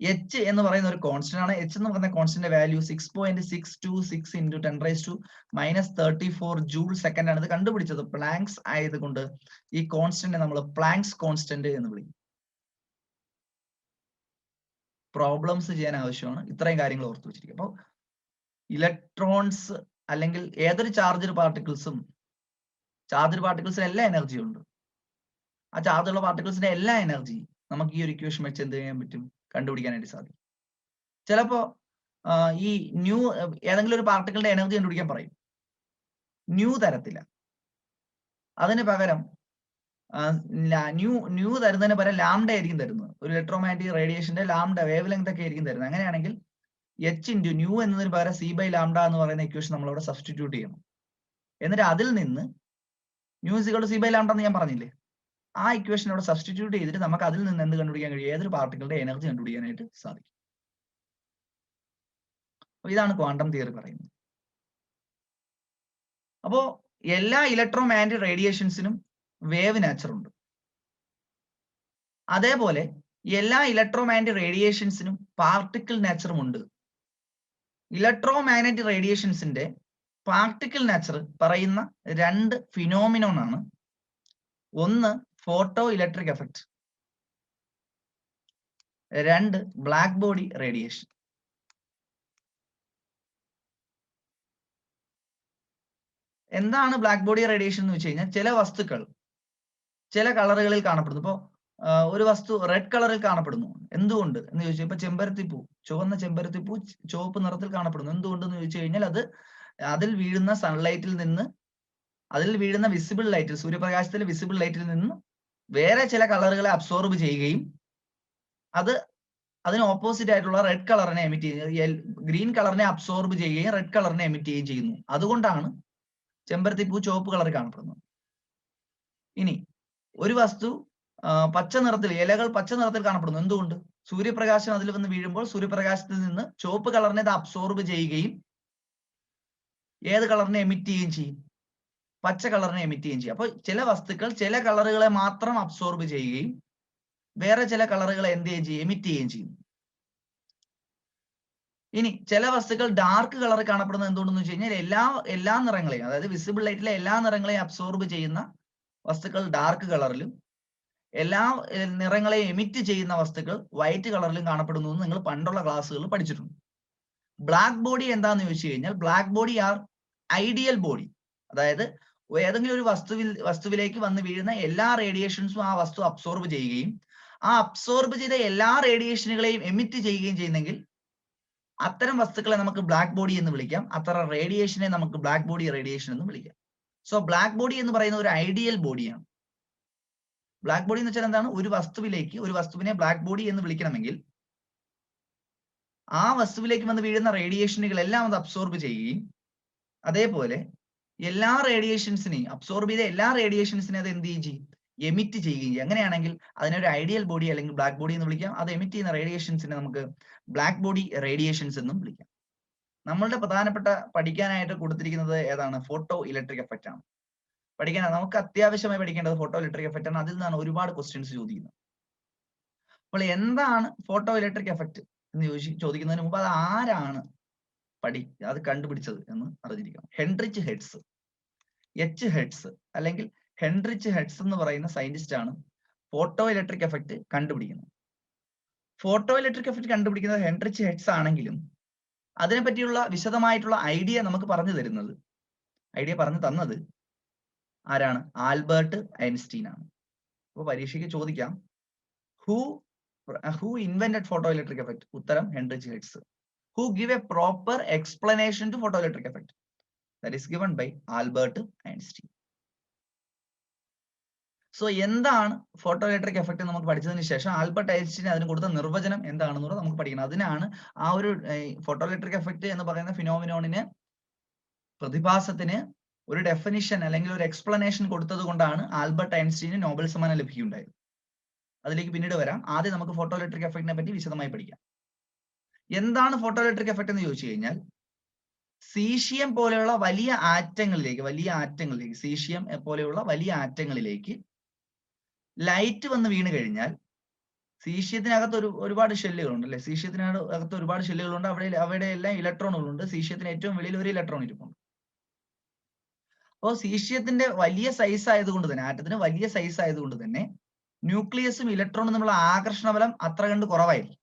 H എന്ന് പറയുന്ന ഒരു കോൺസ്റ്റന്റ് ആണ്. എച്ച് എന്ന് പറയുന്ന constant value 6.626 into 10⁻34 joule second ആണ് ഇത് കണ്ടുപിടിച്ചത്. പ്ലാങ്ക്സ് ആയതുകൊണ്ട് ഈ കോൺസ്റ്റന്റ് നമ്മൾ പ്ലാങ്ക്സ് കോൺസ്റ്റന്റ് എന്ന് വിളിക്കും. പ്രോബ്ലംസ് ചെയ്യാൻ ആവശ്യമാണ് ഇത്രയും കാര്യങ്ങൾ ഓർത്തു വെച്ചിരിക്കും. അപ്പോൾ ഇലക്ട്രോൺസ് അല്ലെങ്കിൽ ഏതൊരു ചാർജഡ് പാർട്ടിക്കിൾസിന് എല്ലാ എനർജി ഉണ്ട്. ആ ചാർജുള്ള പാർട്ടിക്കിൾസിന്റെ എല്ലാ എനർജി നമുക്ക് ഈ ഒരു ഇക്വേഷൻ വെച്ച് എന്ത് ചെയ്യാൻ പറ്റും? കണ്ടുപിടിക്കാനായിട്ട് സാധിക്കും. ചിലപ്പോ ഈ ന്യൂ ഏതെങ്കിലും ഒരു പാർട്ടിക്കിളിന്റെ എനർജി കണ്ടുപിടിക്കാൻ പറയും. ന്യൂ തരത്തില്ല. അതിന് പകരം ന്യൂ തരുന്നതിന് പകരം ലാംഡ ആയിരിക്കും തരുന്നത്. ഒരു ഇലക്ട്രോമാഗ്നറ്റിക് റേഡിയേഷന്റെ ലാംഡ വേവ് ലെങ്ത് ഒക്കെ ആയിരിക്കും തരുന്നത്. അങ്ങനെയാണെങ്കിൽ എച്ച് ഇൻറ്റു ന്യൂ എന്നതിന് പകരം സി ബൈ ലാംഡ എന്ന് പറയുന്ന ഇക്വേഷൻ നമ്മളവിടെ സബ്സ്റ്റിറ്റ്യൂട്ട് ചെയ്യണം. എന്നിട്ട് അതിൽ നിന്ന് nu is equal to C by lambda എന്ന് ഞാൻ പറഞ്ഞില്ലേ, ആ ഇക്വേഷൻ അവിടെ സബ്സ്റ്റിറ്റ്യൂട്ട് ചെയ്തിട്ട് നമുക്ക് അതിൽ നിന്ന് എന്ത് കണ്ടുപിടിക്കാൻ കഴിയും? ഏതൊരു പാർട്ടിക്കിളുടെ എനർജി കണ്ടുപിടിക്കാനായിട്ട് സാധിക്കും. അപ്പൊ ഇതാണ് ക്വാണ്ടം തിയറി പറയുന്നത്. അപ്പോ എല്ലാ ഇലക്ട്രോ മാഗ്നറ്റിക് റേഡിയേഷൻസിനും വേവ് നേച്ചർ ഉണ്ട്. അതേപോലെ എല്ലാ ഇലക്ട്രോ മാഗ്നറ്റിക് റേഡിയേഷൻസിനും പാർട്ടിക്കിൾ നേച്ചറും ഉണ്ട്. ഇലക്ട്രോ മാഗ്നറ്റിക് റേഡിയേഷൻസിന്റെ പാർട്ടിക്കിൾ നേച്ചർ പറയുന്ന രണ്ട് ഫിനോമിനോൺ ആണ്. ഒന്ന് ഫോട്ടോ ഇലക്ട്രിക് എഫക്റ്റ്, രണ്ട് ബ്ലാക്ക് ബോഡി റേഡിയേഷൻ. എന്താണ് ബ്ലാക്ക് ബോഡി റേഡിയേഷൻ എന്ന് വെച്ച് കഴിഞ്ഞാൽ, ചില വസ്തുക്കൾ ചില കളറുകളിൽ കാണപ്പെടുന്നു. ഇപ്പോ ഒരു വസ്തു റെഡ് കളറിൽ കാണപ്പെടുന്നു. എന്തുകൊണ്ട് എന്ന് ചോദിച്ചാൽ, ഇപ്പൊ ചെമ്പരത്തിപ്പൂ, ചുവന്ന ചെമ്പരത്തിപ്പൂ ചുവപ്പ് നിറത്തിൽ കാണപ്പെടുന്നു. എന്തുകൊണ്ടെന്ന് ചോദിച്ചു കഴിഞ്ഞാൽ, അതിൽ വീഴുന്ന സൺലൈറ്റിൽ നിന്ന്, അതിൽ വീഴുന്ന വിസിബിൾ ലൈറ്റിൽ, സൂര്യപ്രകാശത്തിലെ വിസിബിൾ ലൈറ്റിൽ നിന്ന് വേറെ ചില കളറുകളെ അബ്സോർബ് ചെയ്യുകയും അതിന് ഓപ്പോസിറ്റ് ആയിട്ടുള്ള റെഡ് കളറിനെ എമിറ്റ് ചെയ്യുകയും, ഗ്രീൻ കളറിനെ അബ്സോർബ് ചെയ്യുകയും റെഡ് കളറിനെ എമിറ്റ് ചെയ്യുകയും ചെയ്യുന്നു. അതുകൊണ്ടാണ് ചെമ്പരത്തിപ്പൂ ചുവപ്പ് കളറിൽ കാണപ്പെടുന്നത്. ഇനി ഒരു വസ്തു പച്ച നിറത്തിൽ, ഇലകൾ പച്ച നിറത്തിൽ കാണപ്പെടുന്നു. എന്തുകൊണ്ട്? സൂര്യപ്രകാശം അതിൽ വന്ന് വീഴുമ്പോൾ സൂര്യപ്രകാശത്തിൽ നിന്ന് ചുവപ്പ് കളറിനെ ഇത് അബ്സോർബ് ചെയ്യുകയും ഏത് കളറിനെ എമിറ്റ് ചെയ്യുകയും ചെയ്യും? പച്ച കളറിനെ എമിറ്റ് ചെയ്യുകയും ചെയ്യും. അപ്പോൾ ചില വസ്തുക്കൾ ചില കളറുകളെ മാത്രം അബ്സോർബ് ചെയ്യുകയും വേറെ ചില കളറുകളെ എന്ത് ചെയ്യുകയും ചെയ്യും? എമിറ്റ് ചെയ്യുകയും ചെയ്യും. ഇനി ചില വസ്തുക്കൾ ഡാർക്ക് കളർ കാണപ്പെടുന്നത് എന്തുകൊണ്ടെന്ന് വെച്ച് കഴിഞ്ഞാൽ, എല്ലാ നിറങ്ങളെയും, അതായത് വിസിബിൾ ലൈറ്റിലെ എല്ലാ നിറങ്ങളെയും അബ്സോർബ് ചെയ്യുന്ന വസ്തുക്കൾ ഡാർക്ക് കളറിലും എല്ലാ നിറങ്ങളെയും എമിറ്റ് ചെയ്യുന്ന വസ്തുക്കൾ വൈറ്റ് കളറിലും കാണപ്പെടുന്നു എന്ന് നിങ്ങൾ പണ്ടുള്ള ക്ലാസ്സുകളിൽ പഠിച്ചിട്ടുണ്ട്. ബ്ലാക്ക് ബോഡി എന്താന്ന് ചോദിച്ചു കഴിഞ്ഞാൽ, black body are ideal body. അതായത് ഏതെങ്കിലും ഒരു വസ്തുവിലേക്ക് വന്ന് വീഴുന്ന എല്ലാ റേഡിയേഷൻസും ആ വസ്തു അബ്സോർബ് ചെയ്യുകയും ആ അബ്സോർബ് ചെയ്ത എല്ലാ റേഡിയേഷനുകളെയും എമിറ്റ് ചെയ്യുകയും ചെയ്യുന്നെങ്കിൽ അത്തരം വസ്തുക്കളെ നമുക്ക് ബ്ലാക്ക് ബോഡി എന്ന് വിളിക്കാം. അത്തരം റേഡിയേഷനെ നമുക്ക് ബ്ലാക്ക് ബോഡി റേഡിയേഷൻ എന്ന് വിളിക്കാം. സോ ബ്ലാക്ക് ബോഡി എന്ന് പറയുന്ന ഒരു ഐഡിയൽ ബോഡിയാണ്. ബ്ലാക്ക് ബോഡി എന്ന് വെച്ചാൽ എന്താണ്? ഒരു വസ്തുവിനെ ബ്ലാക്ക് ബോഡി എന്ന് വിളിക്കണമെങ്കിൽ ആ വസ്തുവിലേക്ക് വന്ന് വീഴുന്ന റേഡിയേഷനുകൾ എല്ലാം അത് അബ്സോർബ് ചെയ്യുകയും അതേപോലെ എല്ലാ റേഡിയേഷൻസിനെയും അബ്സോർബ് ചെയ്ത എല്ലാ റേഡിയേഷൻസിനെ അത് എന്ത് ചെയ്യും? എമിറ്റ് ചെയ്യുകയും ചെയ്യും. അങ്ങനെയാണെങ്കിൽ അതിനൊരു ഐഡിയൽ ബോഡി അല്ലെങ്കിൽ ബ്ലാക്ക് ബോഡി എന്ന് വിളിക്കാം. അത് എമിറ്റ് ചെയ്യുന്ന റേഡിയേഷൻസിനെ നമുക്ക് ബ്ലാക്ക് ബോഡി റേഡിയേഷൻസ് എന്നും വിളിക്കാം. നമ്മളുടെ പ്രധാനപ്പെട്ട പഠിക്കാനായിട്ട് കൊടുത്തിരിക്കുന്നത് ഏതാണ്? ഫോട്ടോ ഇലക്ട്രിക് എഫക്റ്റ് ആണ്. നമുക്ക് അത്യാവശ്യമായി പഠിക്കേണ്ടത് ഫോട്ടോ ഇലക്ട്രിക് എഫക്റ്റ് ആണ്. അതിൽ നിന്നാണ് ഒരുപാട് ക്വസ്റ്റ്യൻസ് ചോദിക്കുന്നത്. അപ്പോൾ എന്താണ് ഫോട്ടോ ഇലക്ട്രിക് എഫക്റ്റ് എന്ന് ചോദിക്കുന്നതിന് മുമ്പ് അത് ആരാണ് അത് കണ്ടുപിടിച്ചത് എന്ന് അറിഞ്ഞിരിക്കണം. ഹെൻറിച്ച് ഹെർട്സ്, ഹെർട്സ് അല്ലെങ്കിൽ ഹെൻറിച്ച് ഹെർട്സ് എന്ന് പറയുന്ന സയന്റിസ്റ്റ് ആണ് ഫോട്ടോ ഇലക്ട്രിക് എഫക്റ്റ് കണ്ടുപിടിക്കുന്നത്. ഫോട്ടോ ഇലക്ട്രിക് എഫക്റ്റ് കണ്ടുപിടിക്കുന്നത് ഹെൻറിച്ച് ഹെർട്സ് ആണെങ്കിലും അതിനെപ്പറ്റിയുള്ള വിശദമായിട്ടുള്ള ഐഡിയ നമുക്ക് പറഞ്ഞു തരുന്നത് ഐഡിയ പറഞ്ഞു തന്നത് ആരാണ്? ആൽബർട്ട് ഐൻസ്റ്റീൻ ആണ്. അപ്പൊ പരീക്ഷയ്ക്ക് ചോദിക്കാം, who invented photoelectric effect? ഉത്തരം Heinrich Hertz. Who give a proper explanation to photoelectric effect? That is given by Albert Einstein. So എന്താണ് ഫോട്ടോ ഇലക്ട്രിക് എഫക്ട് നമുക്ക് പഠിച്ചതിന് ശേഷം ആൽബർട്ട് ഐൻസ്റ്റീൻ അതിന് കൊടുത്ത നിർവചനം എന്താണെന്ന് കൂടെ നമുക്ക് പഠിക്കണം. അതിനാണ് ആ ഒരു ഫോട്ടോ ഇലക്ട്രിക് എഫക്ട് എന്ന് പറയുന്ന ഫിനോമിനോണിന്, പ്രതിഭാസത്തിന് ഒരു ഡെഫിനിഷൻ അല്ലെങ്കിൽ ഒരു എക്സ്പ്ലനേഷൻ കൊടുത്തത് കൊണ്ടാണ് ആൽബർട്ട് ഐൻസ്റ്റീന് നോബൽ സമ്മാനം ലഭിക്കുകയുണ്ടായത്. അതിലേക്ക് പിന്നീട് വരാം. ആദ്യം നമുക്ക് ഫോട്ടോ ഇലക്ട്രിക് എഫക്റ്റിനെ പറ്റി വിശദമായി പഠിക്കാം. എന്താണ് ഫോട്ടോ ഇലക്ട്രിക് എഫക്ട് എന്ന് ചോദിച്ചു കഴിഞ്ഞാൽ, സീഷ്യം പോലെയുള്ള വലിയ ആറ്റങ്ങളിലേക്ക് സീഷ്യം പോലെയുള്ള വലിയ ആറ്റങ്ങളിലേക്ക് ലൈറ്റ് വന്ന് വീണ് കഴിഞ്ഞാൽ, സീഷ്യത്തിനകത്ത് ഒരുപാട് ഷെല്ലുകളുണ്ട് അല്ലെ? സീഷ്യത്തിനകത്ത് ഒരുപാട് ഷെല്ലുകളുണ്ട്. അവിടെ എല്ലാം ഇലക്ട്രോണുകളുണ്ട്. സീഷ്യത്തിന് ഏറ്റവും വെളിയിൽ ഒരു ഇലക്ട്രോൺ ഇരിപ്പുണ്ട്. അപ്പോൾ സീഷ്യത്തിന്റെ വലിയ സൈസ് ആയതുകൊണ്ട് തന്നെ, ആറ്റത്തിന് വലിയ സൈസ് ആയതുകൊണ്ട് തന്നെ ന്യൂക്ലിയസും ഇലക്ട്രോണും തമ്മിലുള്ള ആകർഷണ ബലം അത്ര കണ്ട് കുറവായിരിക്കും.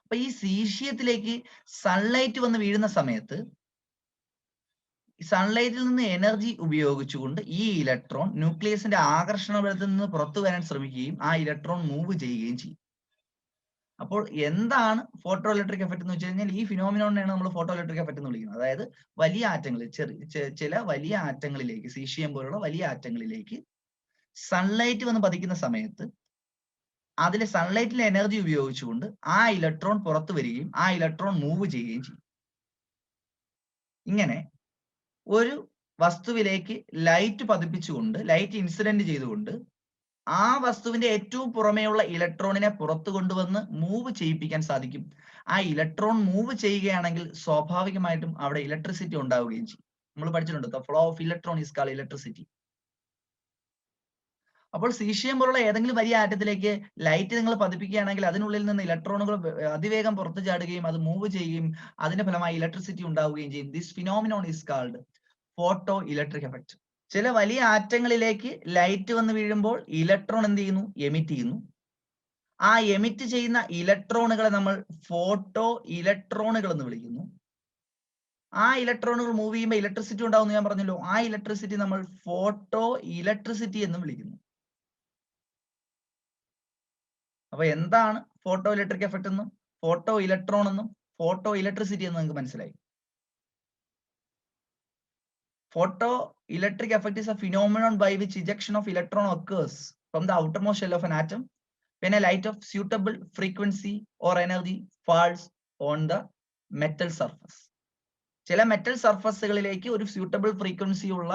അപ്പൊ ഈ സീഷ്യത്തിലേക്ക് സൺലൈറ്റ് വന്ന് വീഴുന്ന സമയത്ത് സൺലൈറ്റിൽ നിന്ന് എനർജി ഉപയോഗിച്ചുകൊണ്ട് ഈ ഇലക്ട്രോൺ ന്യൂക്ലിയസിന്റെ ആകർഷണ ബലത്തിൽ നിന്ന് പുറത്തു വരാൻ ശ്രമിക്കുകയും ആ ഇലക്ട്രോൺ മൂവ് ചെയ്യുകയും ചെയ്യും. അപ്പോൾ എന്താണ് ഫോട്ടോ ഇലക്ട്രിക് എഫക്ട് എന്ന് വെച്ച് കഴിഞ്ഞാൽ, ഈ ഫിനോമിനോണിനെയാണ് നമ്മൾ ഫോട്ടോ ഇലക്ട്രിക് എഫക്ട് എന്ന് വിളിക്കുന്നത്. അതായത് വലിയ ആറ്റങ്ങളിൽ, ചില വലിയ ആറ്റങ്ങളിലേക്ക്, സീഷ്യം പോലുള്ള വലിയ ആറ്റങ്ങളിലേക്ക് സൺലൈറ്റ് വന്ന് പതിക്കുന്ന സമയത്ത് അതിലെ സൺലൈറ്റിലെ എനർജി ഉപയോഗിച്ചുകൊണ്ട് ആ ഇലക്ട്രോൺ പുറത്തു വരികയും ആ ഇലക്ട്രോൺ മൂവ് ചെയ്യുകയും ചെയ്യും. ഇങ്ങനെ ഒരു വസ്തുവിലേക്ക് ലൈറ്റ് പതിപ്പിച്ചുകൊണ്ട്, ലൈറ്റ് ഇൻസിഡന്റ് ചെയ്തുകൊണ്ട് ആ വസ്തുവിന്റെ ഏറ്റവും പുറമേയുള്ള ഇലക്ട്രോണിനെ പുറത്തു കൊണ്ടുവന്ന് മൂവ് ചെയ്യിപ്പിക്കാൻ സാധിക്കും. ആ ഇലക്ട്രോൺ മൂവ് ചെയ്യുകയാണെങ്കിൽ സ്വാഭാവികമായിട്ടും അവിടെ ഇലക്ട്രിസിറ്റി ഉണ്ടാവുകയും ചെയ്യും. നമ്മൾ പഠിച്ചിട്ടുണ്ട്, the flow of electron is called electricity. അപ്പോൾ സീഷ്യം പോലുള്ള ഏതെങ്കിലും വലിയ ആറ്റത്തിലേക്ക് ലൈറ്റ് നിങ്ങൾ പതിപ്പിക്കുകയാണെങ്കിൽ അതിനുള്ളിൽ നിന്ന് ഇലക്ട്രോണുകൾ അതിവേഗം പുറത്തു ചാടുകയും അത് മൂവ് ചെയ്യുകയും അതിന്റെ ഫലമായി ഇലക്ട്രിസിറ്റി ഉണ്ടാവുകയും ചെയ്യും. This phenomenon is called photo electric effect. ചില വലിയ ആറ്റങ്ങളിലേക്ക് ലൈറ്റ് വന്ന് വീഴുമ്പോൾ ഇലക്ട്രോൺ എന്ത് ചെയ്യുന്നു? എമിറ്റ് ചെയ്യുന്നു. ആ എമിറ്റ് ചെയ്യുന്ന ഇലക്ട്രോണുകളെ നമ്മൾ ഫോട്ടോ ഇലക്ട്രോണുകൾ എന്ന് വിളിക്കുന്നു. ആ ഇലക്ട്രോണുകൾ മൂവ് ചെയ്യുമ്പോൾ ഇലക്ട്രിസിറ്റി ഉണ്ടാവുമെന്ന് ഞാൻ പറഞ്ഞല്ലോ. ആ ഇലക്ട്രിസിറ്റി നമ്മൾ ഫോട്ടോ ഇലക്ട്രിസിറ്റി എന്ന് വിളിക്കുന്നു. അപ്പൊ എന്താണ് ഫോട്ടോ ഇലക്ട്രിക് എഫക്ട് എന്നും ഫോട്ടോ ഇലക്ട്രോൺ എന്നും ഫോട്ടോ ഇലക്ട്രിസിറ്റി എന്നും നിങ്ങൾക്ക് മനസ്സിലായി. Photo electric effect is a phenomenon by which ejection of electron occurs from the outermost shell of an atom when a light of suitable frequency or energy falls on the metal surface. ചില മെറ്റൽ സർഫസുകളിലേക്ക് ഒരു സ്യൂട്ടബിൾ ഫ്രീക്വൻസി ഉള്ള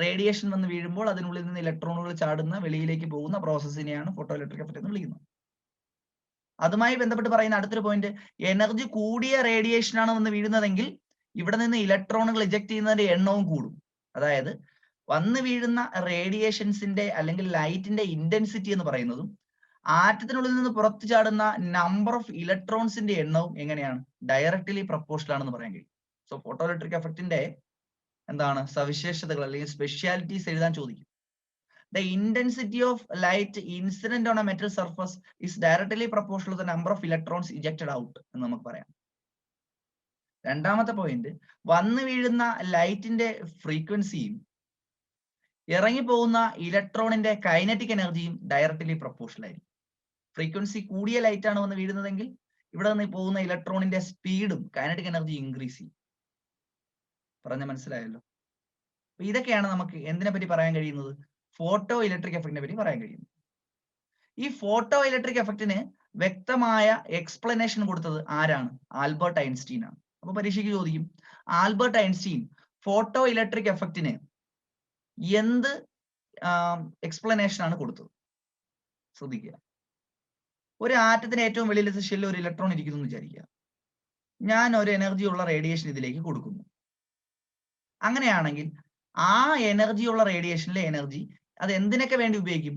റേഡിയേഷൻ വന്ന് വീഴുമ്പോൾ അതിനുള്ളിൽ നിന്ന് ഇലക്ട്രോണുകൾ ചാടുന്ന, വെളിയിലേക്ക് പോകുന്ന പ്രോസസ്സിനെയാണ് ഫോട്ടോ ഇലക്ട്രിക് എഫക്ട് എന്ന് വിളിക്കുന്നത്. അതുമായി ബന്ധപ്പെട്ട് പറയുന്ന അടുത്തൊരു പോയിന്റ്, എനർജി കൂടിയ റേഡിയേഷൻ ആണ് വന്ന് വീഴുന്നതെങ്കിൽ ഇവിടെ നിന്ന് ഇലക്ട്രോണുകൾ ഇജക്ട് ചെയ്യുന്നതിന്റെ എണ്ണവും കൂടും. അതായത് വന്ന് വീഴുന്ന റേഡിയേഷൻസിന്റെ അല്ലെങ്കിൽ ലൈറ്റിന്റെ ഇന്റൻസിറ്റി എന്ന് പറയുന്നതും ആറ്റത്തിനുള്ളിൽ നിന്ന് പുറത്തു ചാടുന്ന നമ്പർ ഓഫ് ഇലക്ട്രോൺസിന്റെ എണ്ണവും എങ്ങനെയാണ്? ഡയറക്ട്ലി പ്രപ്പോർഷണൽ ആണെന്ന് പറയാൻ കഴിയും. സോ ഫോട്ടോ ഇലക്ട്രിക് എഫക്റ്റിന്റെ എന്താണ് സവിശേഷതകൾ അല്ലെങ്കിൽ സ്പെഷ്യാലിറ്റീസ് എഴുതാൻ ചോദിക്കും. The intensity of light incident on a metal surface is directly proportional to the number of electrons ejected out എന്ന് നമുക്ക് പറയാം. രണ്ടാമത്തെ പോയിന്റ്, വന്നു വീഴുന്ന ലൈറ്റിന്റെ ഫ്രീക്വൻസിയും ഇറങ്ങി പോകുന്ന ഇലക്ട്രോണിന്റെ കൈനറ്റിക് എനർജിയും ഡയറക്ട്ലി പ്രപ്പോർഷണൽ ആയിരിക്കും. ഫ്രീക്വൻസി കൂടിയ ലൈറ്റ് ആണ് വന്ന് വീഴുന്നതെങ്കിൽ ഇവിടെ നിന്ന് പോകുന്ന ഇലക്ട്രോണിന്റെ സ്പീഡും കൈനറ്റിക് എനർജി ഇൻക്രീസ് ചെയ്യും. പറഞ്ഞ മനസ്സിലായല്ലോ. അപ്പൊ ഇതൊക്കെയാണ് നമുക്ക് എന്തിനെ പറ്റി പറയാൻ കഴിയുന്നത്? ഫോട്ടോ ഇലക്ട്രിക് എഫക്റ്റിനെ പറ്റി പറയാൻ കഴിയുന്നു. ഈ ഫോട്ടോ ഇലക്ട്രിക് എഫക്റ്റിന് വ്യക്തമായ എക്സ്പ്ലനേഷൻ കൊടുത്തത് ആരാണ്? ആൽബർട്ട് ഐൻസ്റ്റീൻ ആണ്. അപ്പൊ പരീക്ഷയ്ക്ക് ചോദിക്കും, ആൽബർട്ട് ഐൻസ്റ്റീൻ ഫോട്ടോ ഇലക്ട്രിക് എഫക്റ്റിന് എന്ത് എക്സ്പ്ലനേഷൻ ആണ് കൊടുത്തത്? ശ്രദ്ധിക്കുക. ഒരു ആറ്റത്തിന് ഏറ്റവും വെളിയിലത്തെ ഷെല്ലിൽ ഒരു ഇലക്ട്രോൺ ഇരിക്കുന്നു എന്ന് വിചാരിക്കുക. ഞാൻ ഒരു എനർജി ഉള്ള റേഡിയേഷൻ ഇതിലേക്ക് കൊടുക്കുന്നു. അങ്ങനെയാണെങ്കിൽ ആ എനർജിയുള്ള റേഡിയേഷനിലെ എനർജി അത് എന്തിനൊക്കെ വേണ്ടി ഉപയോഗിക്കും?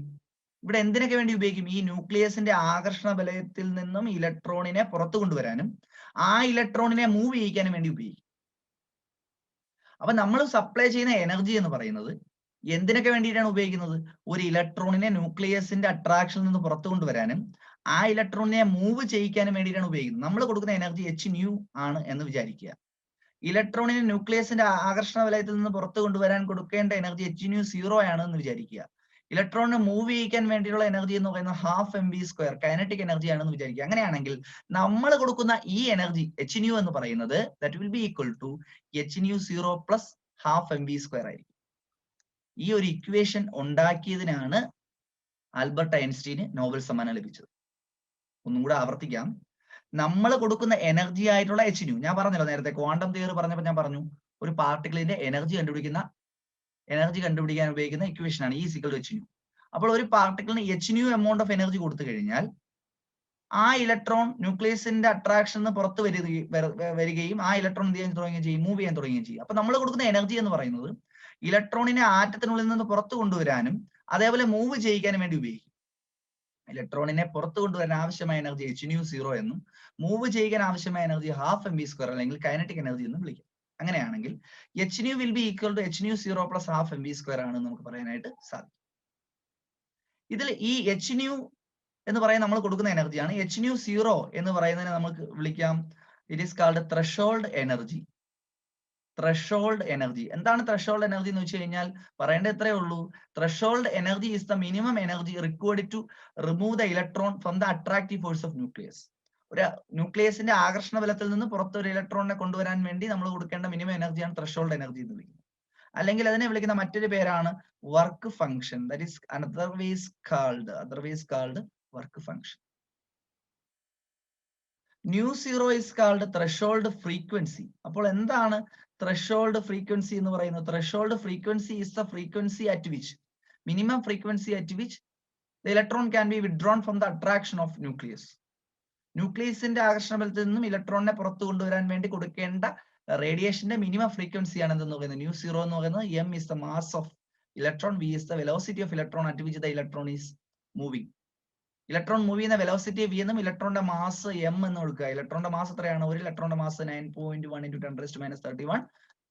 ഇവിടെ എന്തിനൊക്കെ വേണ്ടി ഉപയോഗിക്കും? ഈ ന്യൂക്ലിയസിന്റെ ആകർഷണ ബലത്തിൽ നിന്നും ഇലക്ട്രോണിനെ പുറത്തു കൊണ്ടുവരാനും ആ ഇലക്ട്രോണിനെ മൂവ് ചെയ്യിക്കാനും വേണ്ടി ഉപയോഗിക്കും. അപ്പൊ നമ്മൾ സപ്ലൈ ചെയ്യുന്ന എനർജി എന്ന് പറയുന്നത് എന്തിനൊക്കെ വേണ്ടിയിട്ടാണ് ഉപയോഗിക്കുന്നത്? ഒരു ഇലക്ട്രോണിനെ ന്യൂക്ലിയസിന്റെ അട്രാക്ഷനിൽ നിന്ന് പുറത്തു കൊണ്ടുവരാനും ആ ഇലക്ട്രോണിനെ മൂവ് ചെയ്യിക്കാനും വേണ്ടിയിട്ടാണ് ഉപയോഗിക്കുന്നത്. നമ്മൾ കൊടുക്കുന്ന എനർജി h nu ആണ് എന്ന് വിചാരിക്കുക. ഇലക്ട്രോണിന് ന്യൂക്ലിയസിന്റെ ആകർഷണ വലയത്തിൽ നിന്ന് പുറത്തു കൊണ്ടുവരാൻ കൊടുക്കേണ്ട എനർജി h nu 0 ആണെന്ന് വിചാരിക്കുക. ഇലക്ട്രോണിനെ മൂവ് ചെയ്യിക്കാൻ വേണ്ടിയുള്ള എനർജി എന്ന് പറയുന്നത് ഹാഫ് mv², കൈനറ്റിക് എനർജി ആണെന്ന് വിചാരിക്കുക. അങ്ങനെയാണെങ്കിൽ നമ്മൾ കൊടുക്കുന്ന ഈ എനർജി h nu എന്ന് പറയുന്നത് that will be equal to h nu 0 plus half mv² ആയിരിക്കും. ഈ ഒരു ഇക്വേഷൻ ഉണ്ടാക്കിയതിനാണ് ആൽബർട്ട് ഐൻസ്റ്റീന് നോബൽ സമ്മാനം ലഭിച്ചത്. ഒന്നും കൂടെ ആവർത്തിക്കാം. നമ്മൾ കൊടുക്കുന്ന എനർജി ആയിട്ടുള്ള h nu, ഞാൻ പറഞ്ഞല്ലോ നേരത്തെ ക്വാണ്ടം തിയറി പറഞ്ഞപ്പോൾ ഞാൻ പറഞ്ഞു ഒരു പാർട്ടിക്കിളിന്റെ എനർജി കണ്ടുപിടിക്കാൻ ഉപയോഗിക്കുന്ന ഇക്വേഷൻ ആണ് E = h nu. അപ്പോൾ ഒരു പാർട്ടിക്കിളിന് h nu amount of energy കൊടുത്തു കഴിഞ്ഞാൽ ആ ഇലക്ട്രോൺ ന്യൂക്ലിയസിന്റെ അട്രാക്ഷൻ പുറത്ത് വരികയും ആ ഇലക്ട്രോൺ എന്ത് ചെയ്യാൻ തുടങ്ങുകയും ചെയ്യും, മൂവ് ചെയ്യാൻ തുടങ്ങുകയും ചെയ്യും. അപ്പൊ നമ്മൾ കൊടുക്കുന്ന എനർജി എന്ന് പറയുന്നത് ഇലക്ട്രോണിനെ ആറ്റത്തിനുള്ളിൽ നിന്ന് പുറത്തു കൊണ്ടുവരാനും അതേപോലെ മൂവ് ചെയ്യിക്കാനും വേണ്ടി ഉപയോഗിക്കും. ഇലക്ട്രോണിനെ പുറത്തു കൊണ്ടുവരാൻ ആവശ്യമായ എനർജി h nu 0 എന്നും മൂവ് ചെയ്യാൻ ആവശ്യമായ എനർജി ഹാഫ് mv² അല്ലെങ്കിൽ കൈനറ്റിക് എനർജി എന്നും വിളിക്കും. അങ്ങനെയാണെങ്കിൽ h nu will be equal to h nu 0 plus half mv² ആണെന്ന് നമുക്ക് പറയാനായിട്ട് സാധിക്കും. ഇതിൽ ഈ h nu എന്ന് പറയുന്നത് നമ്മൾ കൊടുക്കുന്ന എനർജിയാണ്. h nu 0 എന്ന് പറയുന്നതിനെ നമുക്ക് വിളിക്കാം it is called threshold energy. Threshold energy എന്താണ് ത്രെഷോൾഡ് എനർജി എന്ന് വെച്ച് കഴിഞ്ഞാൽ പറയേണ്ടത് ഇത്രയേ ഉള്ളൂ. Threshold energy is the minimum energy required to remove the electron from the attractive force of nucleus. ഒരു ന്യൂക്ലിയസിന്റെ ആകർഷണ ബലത്തിൽ നിന്ന് പുറത്ത് ഒരു ഇലക്ട്രോണിനെ കൊണ്ടുവരാൻ വേണ്ടി നമ്മൾ കൊടുക്കേണ്ട മിനിമം എനർജിയാണ് ത്രെഷോൾഡ് എനർജി എന്ന് വിളിക്കുന്നത്. അല്ലെങ്കിൽ അതിനെ വിളിക്കുന്ന മറ്റൊരു പേരാണ് work function. That is otherwise called work function. nu 0 is called threshold frequency. അപ്പോൾ എന്താണ് threshold frequency എന്ന് പറയുന്നത്? threshold frequency is the frequency at which, minimum frequency at which the electron can be withdrawn from the attraction of nucleus. ന്യൂക്ലിയസിന്റെ ആകർഷണ ബലത്തിൽ നിന്നും ഇലക്ട്രോണിനെ പുറത്തു കൊണ്ടുവരാൻ വേണ്ടി കൊടുക്കേണ്ട റേഡിയേഷന്റെ മിനിമം ഫ്രീക്വൻസി ആണ് എന്തെന്ന് പറയുന്നത് nu 0 എന്ന് പറയുന്നത്. m is the mass of electron, v is the velocity of electron at which the electron is moving. Electron move ചെയ്യുന്ന വെലോസിറ്റി v എന്നും ഇലക്ട്രോണിന്റെ മാസ് m എന്ന് കൊടുക്കുക. ഇലക്ട്രോണിന്റെ മാസ് എത്രയാണ്? ഒരു ഇലക്ട്രോണിന്റെ മാസ് 9.1 × 10⁻³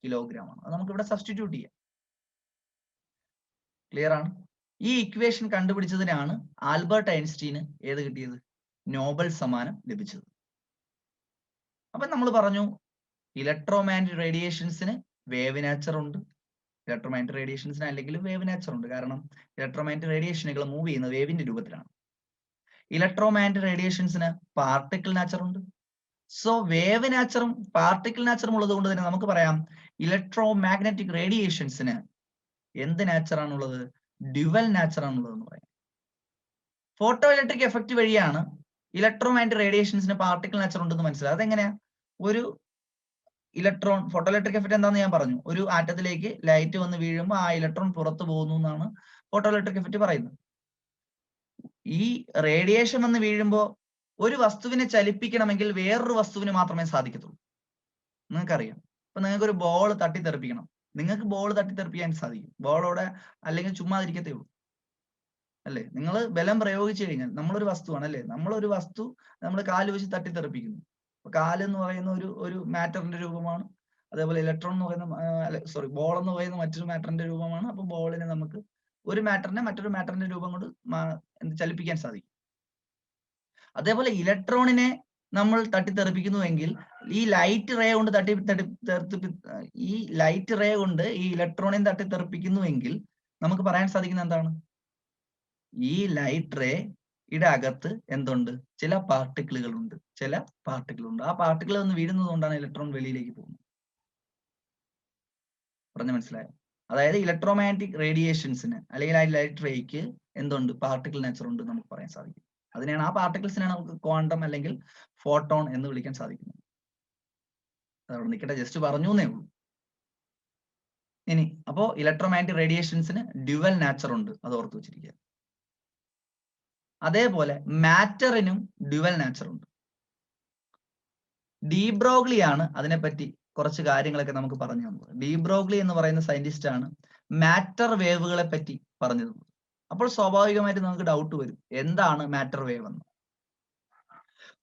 കിലോഗ്രാം ആണ്. അത് നമുക്ക് ഇവിടെ സബ്സ്റ്റിറ്റ്യൂട്ട് ചെയ്യാം. ക്ലിയർ ആണ്? ഈ ഇക്വേഷൻ കണ്ടുപിടിച്ചതിനാണ് ആൽബർട്ട് ഐൻസ്റ്റീന് ഏത് കിട്ടിയത്? നോബൽ സമ്മാനം ലഭിച്ചത്. അപ്പൊ നമ്മൾ പറഞ്ഞു ഇലക്ട്രോമാഗ്നറ്റിക് റേഡിയേഷൻസിന് വേവ് നേച്ചർ ഉണ്ട്. ഇലക്ട്രോമാഗ്നറ്റിക് റേഡിയേഷൻസിന് അല്ലെങ്കിൽ വേവ് നേച്ചർ ഉണ്ട്. കാരണം ഇലക്ട്രോമാഗ്നറ്റിക് റേഡിയേഷനുകൾ മൂവ് ചെയ്യുന്നത് വേവിന്റെ രൂപത്തിലാണ്. ഇലക്ട്രോമാഗ്നറ്റിക് റേഡിയേഷൻസിന് പാർട്ടിക്കിൾ നേച്ചർ ഉണ്ട്. സോ വേവ് നേച്ചറും പാർട്ടിക്കിൾ നേച്ചറും ഉള്ളത് കൊണ്ട് തന്നെ നമുക്ക് പറയാം ഇലക്ട്രോമാഗ്നറ്റിക് റേഡിയേഷൻസിന് എന്ത് നേച്ചർ ആണുള്ളത്? ഡ്യുവൽ നേച്ചർ ആണുള്ളത് എന്ന് പറയാം. ഫോട്ടോ ഇലക്ട്രിക് എഫക്ട് വഴിയാണ് ഇലക്ട്രോമാഗ്നറ്റിക് റേഡിയേഷൻസിന് പാർട്ടിക്കിൾ നേച്ചർ ഉണ്ടെന്ന് മനസ്സിലാവും. അതെങ്ങനെയാ? ഒരു ഇലക്ട്രോൺ, ഫോട്ടോ ഇലക്ട്രിക് എഫക്ട് എന്താണെന്ന് ഞാൻ പറഞ്ഞു. ഒരു ആറ്റത്തിലേക്ക് ലൈറ്റ് വന്ന് വീഴുമ്പോൾ ആ ഇലക്ട്രോൺ പുറത്തു പോകുന്നു എന്നാണ് ഫോട്ടോ ഇലക്ട്രിക് എഫക്ട് പറയുന്നത്. ഈ റേഡിയേഷൻ വന്ന് വീഴുമ്പോൾ ഒരു വസ്തുവിനെ ചലിപ്പിക്കണമെങ്കിൽ വേറൊരു വസ്തുവിന് മാത്രമേ സാധിക്കത്തുള്ളൂ. നിങ്ങൾക്കറിയാം. ഇപ്പൊ നിങ്ങൾക്ക് ഒരു ബോൾ തട്ടിത്തെറിപ്പിക്കണം, നിങ്ങൾക്ക് ബോൾ തട്ടിത്തെറിപ്പിക്കാൻ സാധിക്കും. ബോളോടെ അല്ലെങ്കിൽ ചുമ്മാതിരിക്കത്തേ ഉള്ളൂ അല്ലേ? നിങ്ങൾ ബലം പ്രയോഗിച്ചു കഴിഞ്ഞാൽ, നമ്മളൊരു വസ്തുവാണ് അല്ലേ, നമ്മളൊരു വസ്തു നമ്മൾ കാല് വെച്ച് തട്ടിത്തെറിപ്പിക്കുന്നു. അപ്പൊ കാല് എന്ന് പറയുന്ന ഒരു മാറ്ററിന്റെ രൂപമാണ്. അതേപോലെ ഇലക്ട്രോൺ എന്ന് പറയുന്ന ബോൾ എന്ന് പറയുന്ന മറ്റൊരു മാറ്ററിന്റെ രൂപമാണ്. അപ്പൊ ബോളിനെ നമുക്ക് ഒരു മാറ്ററിനെ മറ്റൊരു മാറ്ററിന്റെ രൂപം കൊണ്ട് ചലിപ്പിക്കാൻ സാധിക്കും. അതേപോലെ ഇലക്ട്രോണിനെ നമ്മൾ തട്ടിത്തെറിപ്പിക്കുന്നുവെങ്കിൽ ഈ ലൈറ്റ് റേ കൊണ്ട് ഈ ഇലക്ട്രോണിനെ തട്ടിത്തെറിപ്പിക്കുന്നുവെങ്കിൽ നമുക്ക് പറയാൻ സാധിക്കുന്ന എന്താണ്? ഈ ലൈറ്റ് റേയുടെ അകത്ത് എന്തുണ്ട്? ചില പാർട്ടിക്കിളുകൾ ഉണ്ട്. ആ പാർട്ടിക്കിൾ ഒന്ന് വീഴുന്നത് കൊണ്ടാണ് ഇലക്ട്രോൺ വെളിയിലേക്ക് പോകുന്നത്. പറഞ്ഞു മനസ്സിലായോ? അതായത് ഇലക്ട്രോമാഗ്നറ്റിക് റേഡിയേഷൻസിന് അല്ലെങ്കിൽ ആ ലൈറ്റ് റേക്ക് എന്തുണ്ട്? പാർട്ടിക്കിൾ നേച്ചർ ഉണ്ട് നമുക്ക് പറയാൻ സാധിക്കും. അതിനെയാണ്, ആ പാർട്ടിക്കിൾസിനാണ് നമുക്ക് ക്വാണ്ടം അല്ലെങ്കിൽ ഫോട്ടോൺ എന്ന് വിളിക്കാൻ സാധിക്കുന്നത്. അതവിടെ നിൽക്കട്ടെ, ജസ്റ്റ് പറഞ്ഞു എന്നേ ഉള്ളൂ. ഇനി അപ്പോ ഇലക്ട്രോമാഗ്നറ്റിക് റേഡിയേഷൻസിന് ഡ്യുവൽ നേച്ചർ ഉണ്ട്, അത് ഓർത്ത് വെച്ചിരിക്കുക. അതേപോലെ മാറ്ററിനും ഡ്യുവൽ നേച്ചർ ഉണ്ട്. ഡി ബ്രോഗ്ലി ആണ് അതിനെപ്പറ്റി കുറച്ച് കാര്യങ്ങളൊക്കെ നമുക്ക് പറഞ്ഞു തന്നത്. ഡി ബ്രോഗ്ലി എന്ന് പറയുന്ന സയന്റിസ്റ്റ് ആണ് മാറ്റർ വേവുകളെ പറ്റി പറഞ്ഞു തന്നത്. അപ്പോൾ സ്വാഭാവികമായിട്ട് നമുക്ക് ഡൗട്ട് വരും, എന്താണ് മാറ്റർ വേവ് എന്ന്.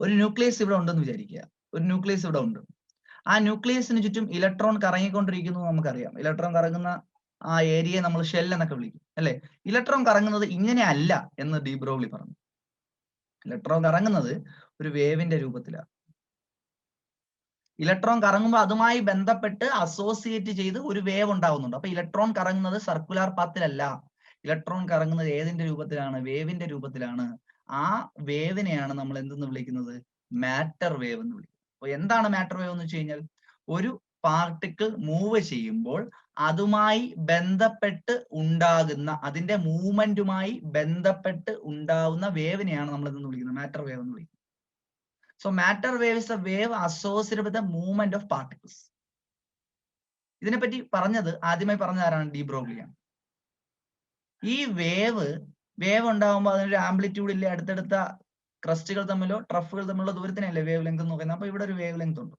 ഒരു ന്യൂക്ലിയസ് ഇവിടെ ഉണ്ടെന്ന് വിചാരിക്കുക. ഒരു ന്യൂക്ലിയസ് ഇവിടെ ഉണ്ട്. ആ ന്യൂക്ലിയസിന് ചുറ്റും ഇലക്ട്രോൺ കറങ്ങിക്കൊണ്ടിരിക്കുന്നു നമുക്കറിയാം. ഇലക്ട്രോൺ കറങ്ങുന്ന ആ ഏരിയയെ നമ്മൾ ഷെൽ എന്നൊക്കെ വിളിക്കും അല്ലെ? ഇലക്ട്രോൺ കറങ്ങുന്നത് ഇങ്ങനെ അല്ല എന്ന് ഡി ബ്രോഗ്ലി പറഞ്ഞു. ഇലക്ട്രോൺ കറങ്ങുന്നത് ഒരു വേവിന്റെ രൂപത്തിലാണ്. ഇലക്ട്രോൺ കറങ്ങുമ്പോൾ അതുമായി ബന്ധപ്പെട്ട് അസോസിയേറ്റ് ചെയ്ത് ഒരു വേവ് ഉണ്ടാകുന്നുണ്ട്. അപ്പൊ ഇലക്ട്രോൺ കറങ്ങുന്നത് സർക്കുലർ പാത്തിലല്ല. ഇലക്ട്രോൺ കറങ്ങുന്നത് ഏതിന്റെ രൂപത്തിലാണ്? വേവിന്റെ രൂപത്തിലാണ്. ആ വേവിനെയാണ് നമ്മൾ എന്തെന്ന് വിളിക്കുന്നത്? മാറ്റർ വേവ് എന്ന് വിളിക്കുന്നത്. അപ്പൊ എന്താണ് മാറ്റർ വേവ് എന്ന് വെച്ച് കഴിഞ്ഞാൽ, ഒരു പാർട്ടിക്കിൾ മൂവ് ചെയ്യുമ്പോൾ അതുമായി ബന്ധപ്പെട്ട് ഉണ്ടാകുന്ന, അതിന്റെ മൂവ്മെന്റുമായി ബന്ധപ്പെട്ട് ഉണ്ടാകുന്ന വേവിനെയാണ് നമ്മൾ എന്തെന്ന് വിളിക്കുന്നത്? മാറ്റർ വേവ് എന്ന് വിളിക്കുന്നത്. So matter wave is a wave associated with the movement of particles. ഇതിനെപ്പറ്റി പറഞ്ഞത് ആദ്യമായി പറഞ്ഞത് ആരാണ്? ഡി ബ്രോഗ്ലിയാണ്. ഈ വേവ് ഉണ്ടാകുമ്പോൾ അതിനൊരു ആംപ്ലിറ്റ്യൂഡ് ഇല്ലേ? അടുത്തടുത്ത ക്രസ്റ്റുകൾ തമ്മിലോ ട്രഫുകൾ തമ്മിലുള്ള ദൂരത്തിനല്ലേ വേവ് ലെങ്ത് എന്ന് പറയുന്നത്. അപ്പൊ ഇവിടെ ഒരു വേവ് ലെങ്ത് ഉണ്ട്.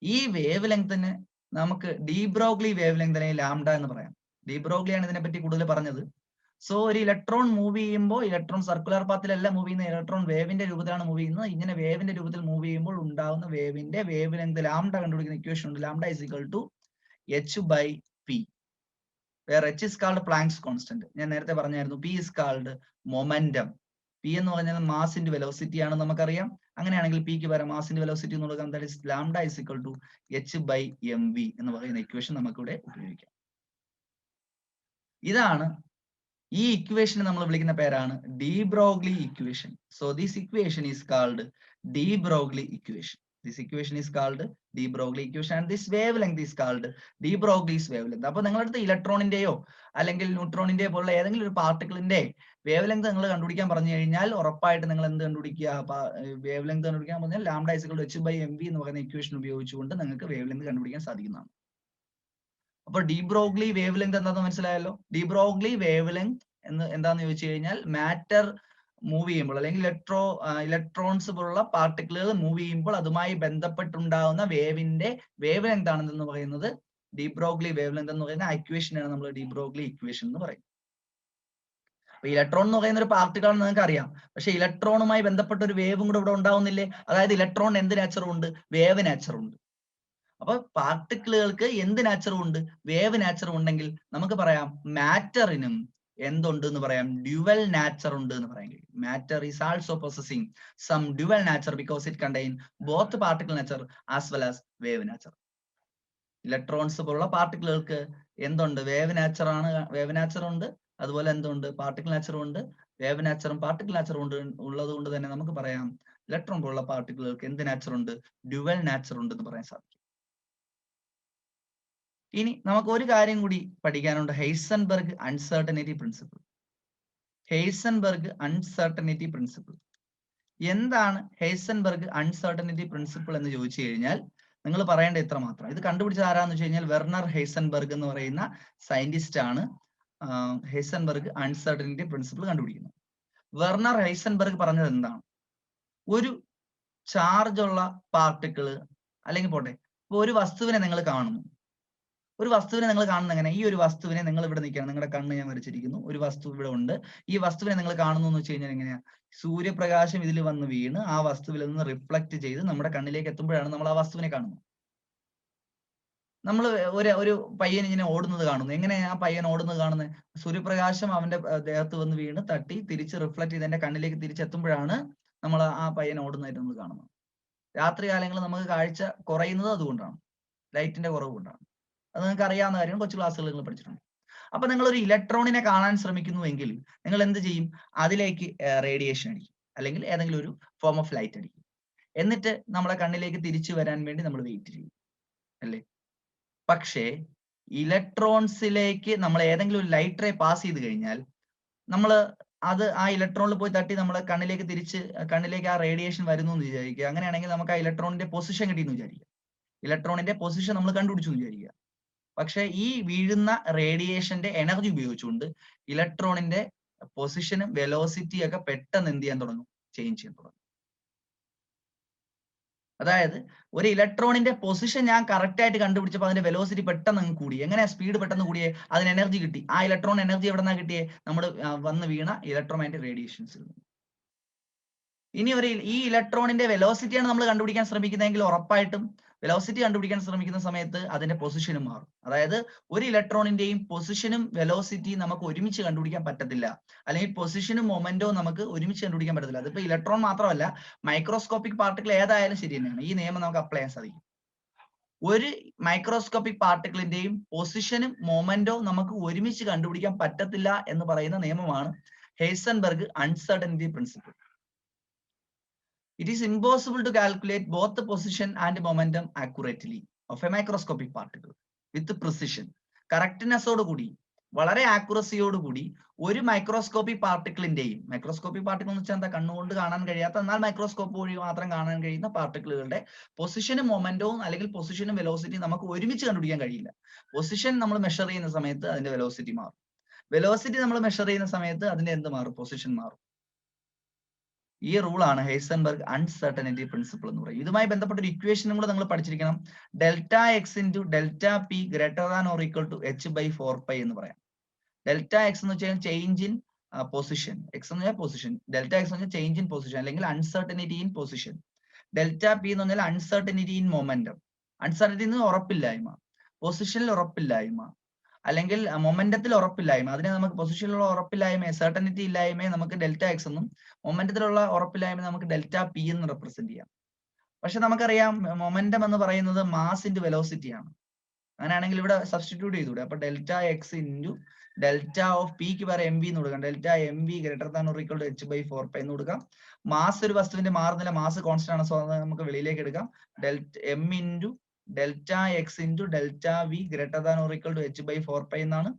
ഈ വേവ് ലെങ്തിന് നമുക്ക് ഡി ബ്രോഗ്ലി വേവ് ലെങ്തിനെ ലാംഡ എന്ന് പറയാം. ഡി ബ്രോഗ്ലിയാണ് ഇതിനെപ്പറ്റി കൂടുതൽ പറഞ്ഞത്. സോ ഒരു ഇലക്ട്രോൺ മൂവ് ചെയ്യുമ്പോൾ ഇലക്ട്രോൺ സർക്കുലർ പാത്തിലല്ല മൂവ് ചെയ്യുന്നത്, ഇലക്ട്രോൺ വേവിന്റെ രൂപത്തിലാണ് മൂവ് ചെയ്യുന്നത്. ഇങ്ങനെ വേവിന്റെ രൂപത്തിൽ മൂവ് ചെയ്യുമ്പോൾ ഉണ്ടാകുന്ന വേവിന്റെ വേവ് ലെങ്ത് ലാംഡ കണ്ടുപിടിക്കുന്ന ഇക്വേഷൻ ഉണ്ട്. Lambda is equal to h/p, where h is called Planck's constant. ഞാൻ നേരത്തെ പറഞ്ഞായിരുന്നു. p is called momentum. p എന്ന് പറഞ്ഞാൽ മാസ് ഇൻറ്റു വെലോസിറ്റി ആണെന്ന് നമുക്കറിയാം. അങ്ങനെയാണെങ്കിൽ p ക്ക് പകരം മാസ് ഇൻറ്റു വെലോസിറ്റി എന്ന് കൊടുക്കാം. That is lambda is equal to h/mv എന്ന് പറയുന്ന ഇക്വേഷൻ നമുക്കിവിടെ ഉപയോഗിക്കാം. ഇതാണ് ഈ ഇക്വേഷൻ നമ്മൾ വിളിക്കുന്ന പേരാണ് D Broglie equation. So this equation is called D Broglie equation. This equation is called de Broglie equation and this wavelength is called de Broglie's wavelength. അപ്പോൾ നിങ്ങളുടെ അടുത്ത് ഇലക്ട്രോണിന്റെയോ അല്ലെങ്കിൽ ന്യൂട്രോണിന്റെയോ പോലുള്ള ഏതെങ്കിലും ഒരു പാർട്ടിക്കിളിന്റെ വേവ് ലെങ്ത് നിങ്ങൾ കണ്ടുപിടിക്കാൻ പറഞ്ഞു കഴിഞ്ഞാൽ ഉറപ്പായിട്ട് നിങ്ങൾ എന്ത് കണ്ടുപിടിക്കുക? വേവ് ലെങ്ത് കണ്ടുപിടിക്കാൻ പറഞ്ഞാൽ lambda is equal to h/mv എന്ന് പറയുന്ന ഇക്വേഷൻ ഉപയോഗിച്ചുകൊണ്ട് നിങ്ങൾക്ക് വേവ് ലെങ്ത് കണ്ടുപിടിക്കാൻ സാധിക്കുന്നതാണ്. അപ്പോൾ ഡി ബ്രോഗ്ലി വേവ് ലെങ്ത് എന്താണെന്ന് മനസ്സിലായല്ലോ. ഡി ബ്രോഗ്ലി വേവ് ലെങ്ത് എന്താന്ന് ചോദിച്ചു കഴിഞ്ഞാൽ, മാറ്റർ മൂവ് ചെയ്യുമ്പോൾ അല്ലെങ്കിൽ ഇലക്ട്രോൺസ് പോലുള്ള പാർട്ടിക്കിളുകൾ മൂവ് ചെയ്യുമ്പോൾ അതുമായി ബന്ധപ്പെട്ടുണ്ടാകുന്ന വേവിന്റെ വേവ് ലെങ്ത് ആണെന്ന് പറയുന്നത് ഡി ബ്രോഗ്ലി വേവ് ലെങ്ത് എന്ന് പറയുന്ന ഇക്വേഷനാണ് നമ്മൾ ഡി ബ്രോഗ്ലി ഇക്വേഷൻ എന്ന് പറയുന്നത്. അപ്പൊ ഇലക്ട്രോൺ എന്ന് പറയുന്ന ഒരു പാർട്ടിക്കിൾ ആണെന്ന് നിങ്ങൾക്ക് അറിയാം. പക്ഷെ ഇലക്ട്രോണുമായി ബന്ധപ്പെട്ട ഒരു വേവും കൂടെ ഇവിടെ ഉണ്ടാവുന്നില്ലേ? അതായത് ഇലക്ട്രോൺ എന്ത് നാച്ചറും ഉണ്ട്? വേവ് നാച്ചറും ഉണ്ട്. അപ്പൊ പാർട്ടിക്കിളുകൾക്ക് എന്ത് നാച്ചറും ഉണ്ട്? വേവ് നാച്ചറും ഉണ്ടെങ്കിൽ നമുക്ക് പറയാം മാറ്ററിനും എന്തുണ്ട് എന്ന് പറയാം? ഡ്യുവൽ നാച്ചർ ഉണ്ട് എന്ന് പറയാൻ കഴിയും. Matter is also possessing some dual nature because it contain both particle nature as well as wave nature. Electrons പോലുള്ള പാർട്ടിക്കിളുകൾക്ക് എന്തുണ്ട്? വേവ് നാച്ചർ ഉണ്ട്. അതുപോലെ എന്തുണ്ട്? പാർട്ടിക്കിൾ നാച്ചറും ഉണ്ട്. വേവ് നാച്ചറും പാർട്ടിക്കിൾ നാച്ചറും ഉണ്ട്. ഉള്ളത് കൊണ്ട് തന്നെ നമുക്ക് പറയാം ഇലക്ട്രോൺ പോലുള്ള പാർട്ടിക്കിളുകൾക്ക് എന്ത് നാച്ചർ ഉണ്ട്? ഡ്യുവൽ നാച്ചർ ഉണ്ട് എന്ന് പറയാൻ സാധിക്കും. ഇനി നമുക്ക് ഒരു കാര്യം കൂടി പഠിക്കാനുണ്ട്, Heisenberg uncertainty principle. Heisenberg uncertainty principle എന്താണ്? ഹെയ്സൻബർഗ് അൺസർട്ടനിറ്റി പ്രിൻസിപ്പിൾ എന്ന് ചോദിച്ചു കഴിഞ്ഞാൽ നിങ്ങൾ പറയേണ്ട ഇത്ര മാത്രം. ഇത് കണ്ടുപിടിച്ചത് ആരാന്ന് വെച്ച് കഴിഞ്ഞാൽ വെർണർ ഹെയ്സൻബർഗ് എന്ന് പറയുന്ന സയന്റിസ്റ്റ് ആണ് ഹെയ്സൻബർഗ് അൺസർട്ടനിറ്റി പ്രിൻസിപ്പിൾ കണ്ടുപിടിക്കുന്നത്. വെർണർ ഹെയ്സൻബർഗ് പറഞ്ഞത് എന്താണ്? ഒരു ചാർജ് ഉള്ള പാർട്ടിക്കിള് അല്ലെങ്കിൽ പോട്ടെ, ഇപ്പൊ ഒരു വസ്തുവിനെ നിങ്ങൾ കാണുന്നു. ഒരു വസ്തുവിനെ നിങ്ങൾ കാണുന്നത് എങ്ങനെ? ഈ ഒരു വസ്തുവിനെ നിങ്ങൾ ഇവിടെ നിൽക്കുകയാണ്, നിങ്ങളുടെ കണ്ണ് ഞാൻ വരച്ചിരിക്കുന്നു, ഒരു വസ്തു ഇവിടെ ഉണ്ട്. ഈ വസ്തുവിനെ നിങ്ങൾ കാണുന്നു എന്ന് വെച്ച് കഴിഞ്ഞാൽ എങ്ങനെയാ? സൂര്യപ്രകാശം ഇതിൽ വന്ന് വീണ് ആ വസ്തുവിൽ നിന്ന് റിഫ്ലക്ട് ചെയ്ത് നമ്മുടെ കണ്ണിലേക്ക് എത്തുമ്പോഴാണ് നമ്മൾ ആ വസ്തുവിനെ കാണുന്നത്. നമ്മൾ ഒരു പയ്യൻ ഇങ്ങനെ ഓടുന്നത് കാണുന്നു. എങ്ങനെയാ ആ പയ്യൻ ഓടുന്നത് കാണുന്നത്? സൂര്യപ്രകാശം അവന്റെ ദേഹത്ത് വന്ന് വീണ് തട്ടി തിരിച്ച് റിഫ്ലക്ട് ചെയ്ത് എന്റെ കണ്ണിലേക്ക് തിരിച്ചെത്തുമ്പോഴാണ് നമ്മൾ ആ പയ്യൻ ഓടുന്നതായിട്ട് നമ്മൾ കാണുന്നത്. രാത്രി കാലങ്ങളിൽ നമുക്ക് കാഴ്ച കുറയുന്നത് അതുകൊണ്ടാണ്, ലൈറ്റിന്റെ കുറവ് കൊണ്ടാണ്. അത് നിങ്ങൾക്ക് അറിയാവുന്ന കാര്യം, കൊച്ചു ക്ലാസ്സുകൾ നിങ്ങൾ പഠിച്ചിട്ടുണ്ട്. അപ്പൊ നിങ്ങൾ ഒരു ഇലക്ട്രോണിനെ കാണാൻ ശ്രമിക്കുന്നുവെങ്കിൽ നിങ്ങൾ എന്ത് ചെയ്യും? അതിലേക്ക് റേഡിയേഷൻ അടിക്കും, അല്ലെങ്കിൽ ഏതെങ്കിലും ഒരു ഫോം ഓഫ് ലൈറ്റ് അടിക്കും. എന്നിട്ട് നമ്മുടെ കണ്ണിലേക്ക് തിരിച്ചു വരാൻ വേണ്ടി നമ്മൾ വെയിറ്റ് ചെയ്യും, അല്ലേ? പക്ഷേ ഇലക്ട്രോൺസിലേക്ക് നമ്മൾ ഏതെങ്കിലും ഒരു ലൈറ്റ് റേ പാസ് ചെയ്ത് കഴിഞ്ഞാൽ നമ്മൾ ആ ഇലക്ട്രോണിൽ പോയി തട്ടി നമ്മളെ കണ്ണിലേക്ക് ആ റേഡിയേഷൻ വരുന്നു എന്ന് വിചാരിക്കുക. അങ്ങനെയാണെങ്കിൽ നമുക്ക് ആ ഇലക്ട്രോണിന്റെ പൊസിഷൻ കിട്ടിയെന്ന് വിചാരിക്കുക. ഇലക്ട്രോണിന്റെ പൊസിഷൻ നമ്മൾ കണ്ടുപിടിച്ചു എന്ന് വിചാരിക്കുക. പക്ഷെ ഈ വീഴുന്ന റേഡിയേഷന്റെ എനർജി ഉപയോഗിച്ചുകൊണ്ട് ഇലക്ട്രോണിന്റെ പൊസിഷനും വെലോസിറ്റിയും ഒക്കെ പെട്ടെന്ന് എന്ത് ചെയ്യാൻ തുടങ്ങും? ചേഞ്ച് ചെയ്യാൻ തുടങ്ങും. അതായത് ഒരു ഇലക്ട്രോണിന്റെ പൊസിഷൻ ഞാൻ കറക്റ്റ് ആയിട്ട് കണ്ടുപിടിച്ചപ്പോൾ അതിന്റെ വെലോസിറ്റി പെട്ടെന്ന് കൂടി. എങ്ങനെ സ്പീഡ് പെട്ടെന്ന് കൂടിയേ? അതിന് എനർജി കിട്ടി. ആ ഇലക്ട്രോൺ എനർജി എവിടെ നിന്നാ കിട്ടിയേ? നമ്മൾ വന്ന് വീണ ഇലക്ട്രോമാഗ്നറ്റിക് റേഡിയേഷൻസിൽ. ഇനി ഈ ഇലക്ട്രോണിന്റെ വെലോസിറ്റിയാണ് നമ്മൾ കണ്ടുപിടിക്കാൻ ശ്രമിക്കുന്നതെങ്കിൽ ഉറപ്പായിട്ടും വെലോസിറ്റി കണ്ടുപിടിക്കാൻ ശ്രമിക്കുന്ന സമയത്ത് അതിന്റെ പൊസിഷനും മാറും. അതായത് ഒരു ഇലക്ട്രോണിന്റെയും പൊസിഷനും വെലോസിറ്റിയും നമുക്ക് ഒരുമിച്ച് കണ്ടുപിടിക്കാൻ പറ്റത്തില്ല. അല്ലെങ്കിൽ പൊസിഷനും മൊമെന്റവും നമുക്ക് ഒരുമിച്ച് കണ്ടുപിടിക്കാൻ പറ്റത്തില്ല. അതിപ്പോ ഇലക്ട്രോൺ മാത്രമല്ല, മൈക്രോസ്കോപ്പിക് പാർട്ടിക്കിൾ ഏതായാലും ശരി തന്നെയാണ്. ഈ നിയമം നമുക്ക് അപ്ലൈ ചെയ്യാൻ സാധിക്കും. ഒരു മൈക്രോസ്കോപ്പിക് പാർട്ടിക്കിളിന്റെയും പൊസിഷനും മൊമെന്റവും നമുക്ക് ഒരുമിച്ച് കണ്ടുപിടിക്കാൻ പറ്റത്തില്ല എന്ന് പറയുന്ന നിയമമാണ് Heisenberg uncertainty principle. It is impossible to calculate both the position and momentum accurately of a microscopic particle with precision. കറക്റ്റ്നെസ്സോട് കൂടി, വളരെ ആക്യുറസിയോട് കൂടി ഒരു മൈക്രോസ്കോപ്പിക് പാർട്ടിക്കിളിന്റെയും, മൈക്രോസ്കോപ്പിക് പാർട്ടിക്കിൾ എന്ന് വെച്ചാൽ എന്താ, കണ്ണുകൊണ്ട് കാണാൻ കഴിയാത്ത എന്നാൽ മൈക്രോസ്കോപ്പ് വഴി മാത്രം കാണാൻ കഴിയുന്ന പാർട്ടിക്കിളുകളുടെ പൊസിഷനും മൊമെന്റവും അല്ലെങ്കിൽ പൊസിഷനും വെലോസിറ്റിയും നമുക്ക് ഒരുമിച്ച് കണ്ടുപിടിക്കാൻ കഴിയില്ല. പൊസിഷൻ നമ്മൾ മെഷർ ചെയ്യുന്ന സമയത്ത് അതിന്റെ വെലോസിറ്റി മാറും. വെലോസിറ്റി നമ്മൾ മെഷർ ചെയ്യുന്ന സമയത്ത് അതിന്റെ എന്ത് മാറും, പൊസിഷൻ മാറും. ഈ റൂളാണ് ഹെയ്സൻബർഗ് അൺസർട്ടനിറ്റി പ്രിൻസിപ്പിൾ എന്ന് പറയും. ഇതുമായി ബന്ധപ്പെട്ട ഒരു ഇക്വേഷനും കൂടെ നിങ്ങൾ പഠിച്ചിരിക്കണം. Delta X into delta P greater than or equal to h/4π എന്ന് പറയാം. ഡെൽറ്റ എക്സ് എന്ന് വെച്ചാൽ ചേഞ്ച് ഇൻ പൊസിഷൻ, എക്സ് എന്ന് പറഞ്ഞാൽ പൊസിഷൻ, ഡെൽറ്റ എക്സ് എന്ന് വെച്ചാൽ ചേഞ്ച് ഇൻ പൊസിഷൻ അല്ലെങ്കിൽ uncertainty in position. Delta P എന്ന് പറഞ്ഞാൽ അൺസർട്ടനിറ്റി ഇൻ മൊമെന്റം, അൺസർട്ടനിറ്റി എന്ന് ഉറപ്പില്ലായ്മ, പൊസിഷനിൽ ഉറപ്പില്ലായ്മ അല്ലെങ്കിൽ മൊമെന്റത്തിൽ ഉറപ്പില്ലായ്മ. അതിനെ നമുക്ക് പൊസിഷനിലുള്ള ഉറപ്പില്ലായ്മയെ, സർട്ടനിറ്റി ഇല്ലായ്മയെ നമുക്ക് ഡെൽറ്റ എക്സ് എന്നും മൊമെന്റത്തിലുള്ള ഉറപ്പില്ലായ്മ നമുക്ക് ഡെൽറ്റ പി എന്ന് റെപ്രസെന്റ് ചെയ്യാം. പക്ഷെ നമുക്കറിയാം മൊമെന്റം എന്ന് പറയുന്നത് മാസ് ഇൻറ്റു വെലോസിറ്റി ആണ്. അങ്ങനെയാണെങ്കിൽ ഇവിടെ സബ്സ്റ്റിറ്റ്യൂട്ട് ചെയ്തുകൂടെ? അപ്പൊ delta X into delta of p വരെ എം വി എന്ന് കൊടുക്കാം. Delta m v greater than or equal to h/4π എന്ന് കൊടുക്കാം. മാസ് ഒരു വസ്തുവിന്റെ മാറുന്നില്ല, മാസ് കോൺസ്റ്റന്റ് ആണ്, സോ നമുക്ക് വെളിയിലേക്ക് എടുക്കാം. Delta M into delta X into delta V greater than or equal to h/4π എന്നാണ്.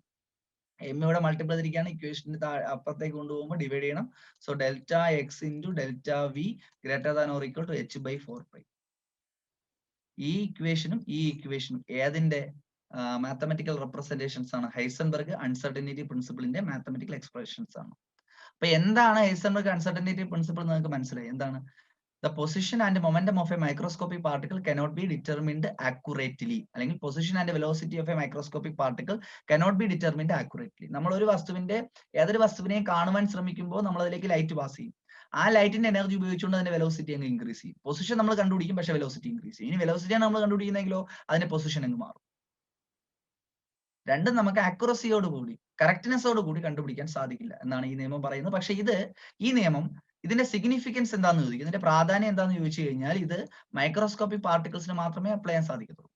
എം ഇവിടെ മൾട്ടിപ്ലൈ ചെയ്തിരിക്കുകയാണ്, ഇക്വേഷന്റെ അപ്പുറത്തേക്ക് കൊണ്ടുപോകുമ്പോൾ ഡിവൈഡ് ചെയ്യണം. So delta X into delta V greater than or equal to h/4π. ഈ ഇക്വേഷനും ഈ ഇക്വേഷനും ഏതിന്റെ മാത്തമാറ്റിക്കൽ റെപ്രസെന്റേഷൻസ് ആണ്? ഹൈസൻബർഗ് അൺസർട്ടനിറ്റി പ്രിൻസിപ്പിളിന്റെ മാത്തമാറ്റിക്കൽ എക്സ്പ്രഷൻസ് ആണ്. അപ്പൊ എന്താണ് ഹൈസൻബർഗ് അൺസർട്ടനിറ്റി പ്രിൻസിപ്പിൾ? നിങ്ങൾക്ക് മനസ്സിലായി എന്താണ്? The position and momentum of a microscopic particle cannot be determined accurately. അല്ലെങ്കിൽ position and velocity of a microscopic particle cannot be determined accurately. നമ്മൾ ഒരു വസ്തുവിന്റെ, ഏതൊരു വസ്തുവിനെയും കാണുവാൻ ശ്രമിക്കുമ്പോൾ നമ്മൾ അതിലേക്ക് ലൈറ്റ് പാസ് ചെയ്യും. ആ ലൈറ്റിന്റെ എനർജി ഉപയോഗിച്ചുകൊണ്ട് അതിന്റെ വെലോസിറ്റി അങ്ങ് ഇൻക്രീസ് ചെയ്യും. പൊസിഷൻ നമ്മൾ കണ്ടുപിടിക്കും, പക്ഷേ വെലോസിറ്റി ഇൻക്രീസ് ചെയ്യും. ഇനി വെലോസിറ്റിയാണ് നമ്മൾ കണ്ടുപിടിക്കുന്നെങ്കിലോ അതിന്റെ പൊസിഷൻ അങ്ങ് മാറും. രണ്ടും നമുക്ക് ആക്യുറസിയോട് കൂടി, കറക്റ്റ്നെസ്സോട് കൂടി കണ്ടുപിടിക്കാൻ സാധിക്കില്ല എന്നാണ് ഈ നിയമം പറയുന്നത്. പക്ഷെ ഈ നിയമം, ഇതിന്റെ സിഗ്നിഫിക്കൻസ് എന്താന്ന് ചോദിക്കും, ഇതിന്റെ പ്രാധാന്യം എന്താന്ന് ചോദിച്ചു കഴിഞ്ഞാൽ ഇത് മൈക്രോസ്കോപ്പിക് പാർട്ടിക്കിൾസിന് മാത്രമേ അപ്ലൈ ചെയ്യാൻ സാധിക്കത്തുള്ളൂ.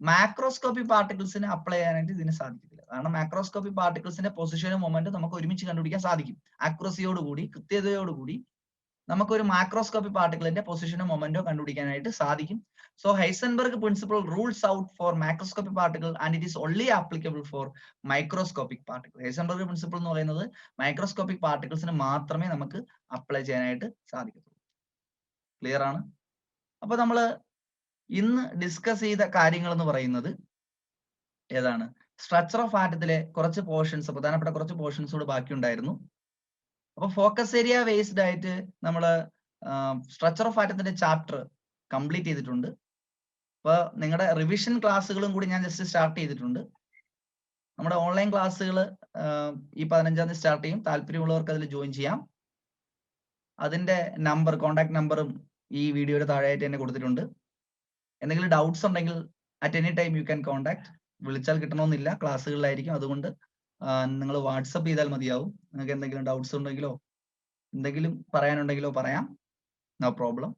മാക്രോസ്കോപ്പിക് പാർട്ടിക്കിൾസിന് അപ്ലൈ ചെയ്യാനായിട്ട് ഇതിന് സാധിക്കത്തില്ല. കാരണം മാക്രോസ്കോപ്പിക് പാർട്ടിക്കിൾസിന്റെ പൊസിഷനും മൊമെന്റും നമുക്ക് ഒരുമിച്ച് കണ്ടുപിടിക്കാൻ സാധിക്കും. ആക്യുറസിയോടുകൂടി, കൃത്യതയോടുകൂടി നമുക്കൊരു മാക്രോസ്കോപ്പിക് പാർട്ടിക്കിളിന്റെ പൊസിഷനും മൊമെന്റോ കണ്ടുപിടിക്കാനായിട്ട് സാധിക്കും. So Heisenberg principle rules out for macroscopic particle and it is only applicable for microscopic particle. Heisenberg principle എന്ന് പറയുന്നത് മൈക്രോസ്കോപ്പിക് പാർട്ടിക്കിൾസിന് മാത്രമേ നമുക്ക് അപ്ലൈ ചെയ്യാനായിട്ട് സാധിക്കത്തുള്ളൂ. ക്ലിയർ ആണ്? അപ്പൊ നമ്മൾ ഇന്ന് ഡിസ്കസ് ചെയ്ത കാര്യങ്ങൾ എന്ന് പറയുന്നത് ഏതാണ്? സ്ട്രക്ചർ ഓഫ് ആറ്റത്തിലെ കുറച്ച് പോർഷൻസ്, പ്രധാനപ്പെട്ട കുറച്ച് പോർഷൻസ് കൂടെ ബാക്കിയുണ്ടായിരുന്നു. അപ്പൊ ഫോക്കസ് ഏരിയ ബേസ്ഡ് ആയിട്ട് നമ്മൾ സ്ട്രക്ചർ ഓഫ് ആറ്റത്തിന്റെ ചാപ്റ്റർ കംപ്ലീറ്റ് ചെയ്തിട്ടുണ്ട്. അപ്പൊ നിങ്ങളുടെ റിവിഷൻ ക്ലാസ്സുകളും കൂടി ഞാൻ ജസ്റ്റ് സ്റ്റാർട്ട് ചെയ്തിട്ടുണ്ട്. നമ്മുടെ ഓൺലൈൻ ക്ലാസ്സുകൾ ഈ 15-ാം തീയതി സ്റ്റാർട്ട് ചെയ്യും. താല്പര്യമുള്ളവർക്ക് അതിൽ ജോയിൻ ചെയ്യാം. അതിന്റെ നമ്പർ, കോൺടാക്ട് നമ്പറും ഈ വീഡിയോയുടെ താഴെയായിട്ട് തന്നെ കൊടുത്തിട്ടുണ്ട്. എന്തെങ്കിലും ഡൗട്ട്സ് ഉണ്ടെങ്കിൽ at any time you can contact. വിളിച്ചാൽ കിട്ടണമെന്നില്ല, ക്ലാസ്സുകളിലായിരിക്കും. അതുകൊണ്ട് നിങ്ങൾ വാട്സപ്പ് ചെയ്താൽ മതിയാവും. നിങ്ങൾക്ക് എന്തെങ്കിലും ഡൗട്ട്സ് ഉണ്ടെങ്കിലോ എന്തെങ്കിലും പറയാനുണ്ടെങ്കിലോ പറയാം, നോ പ്രോബ്ലം.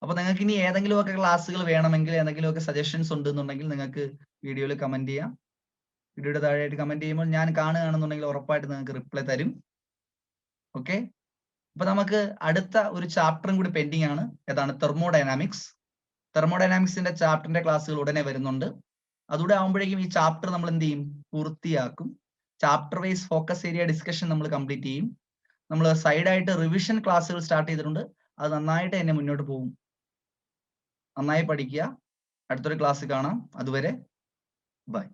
അപ്പൊ നിങ്ങൾക്ക് ഇനി ഏതെങ്കിലുമൊക്കെ ക്ലാസ്സുകൾ വേണമെങ്കിൽ, എന്തെങ്കിലുമൊക്കെ സജഷൻസ് ഉണ്ടെന്നുണ്ടെങ്കിൽ നിങ്ങൾക്ക് വീഡിയോയിൽ കമന്റ് ചെയ്യാം. വീഡിയോയുടെ താഴെയായിട്ട് കമന്റ് ചെയ്യുമ്പോൾ ഞാൻ കാണുകയാണെന്നുണ്ടെങ്കിൽ ഉറപ്പായിട്ട് നിങ്ങൾക്ക് റിപ്ലൈ തരും. ഓക്കെ, അപ്പൊ നമുക്ക് അടുത്ത ഒരു ചാപ്റ്ററും കൂടി പെൻഡിങ് ആണ്. ഏതാണ്? തെർമോഡൈനാമിക്സ്. തെർമോഡൈനാമിക്സിന്റെ ചാപ്റ്ററിന്റെ ക്ലാസ്സുകൾ ഉടനെ വരുന്നുണ്ട്. അതുകൂടെ ആകുമ്പോഴേക്കും ഈ ചാപ്റ്റർ നമ്മൾ എന്ത് ചെയ്യും? പൂർത്തിയാക്കും. Chapter wise focus area discussion നമ്മൾ കംപ്ലീറ്റ് ചെയ്യും. നമ്മൾ സൈഡായിട്ട് റിവിഷൻ ക്ലാസ്സുകൾ സ്റ്റാർട്ട് ചെയ്തിട്ടുണ്ട്. അത് നന്നായിട്ട് തന്നെ മുന്നോട്ട് പോകും. നന്നായി പഠിക്കുക. അടുത്തൊരു ക്ലാസ് കാണാം. അതുവരെ ബൈ.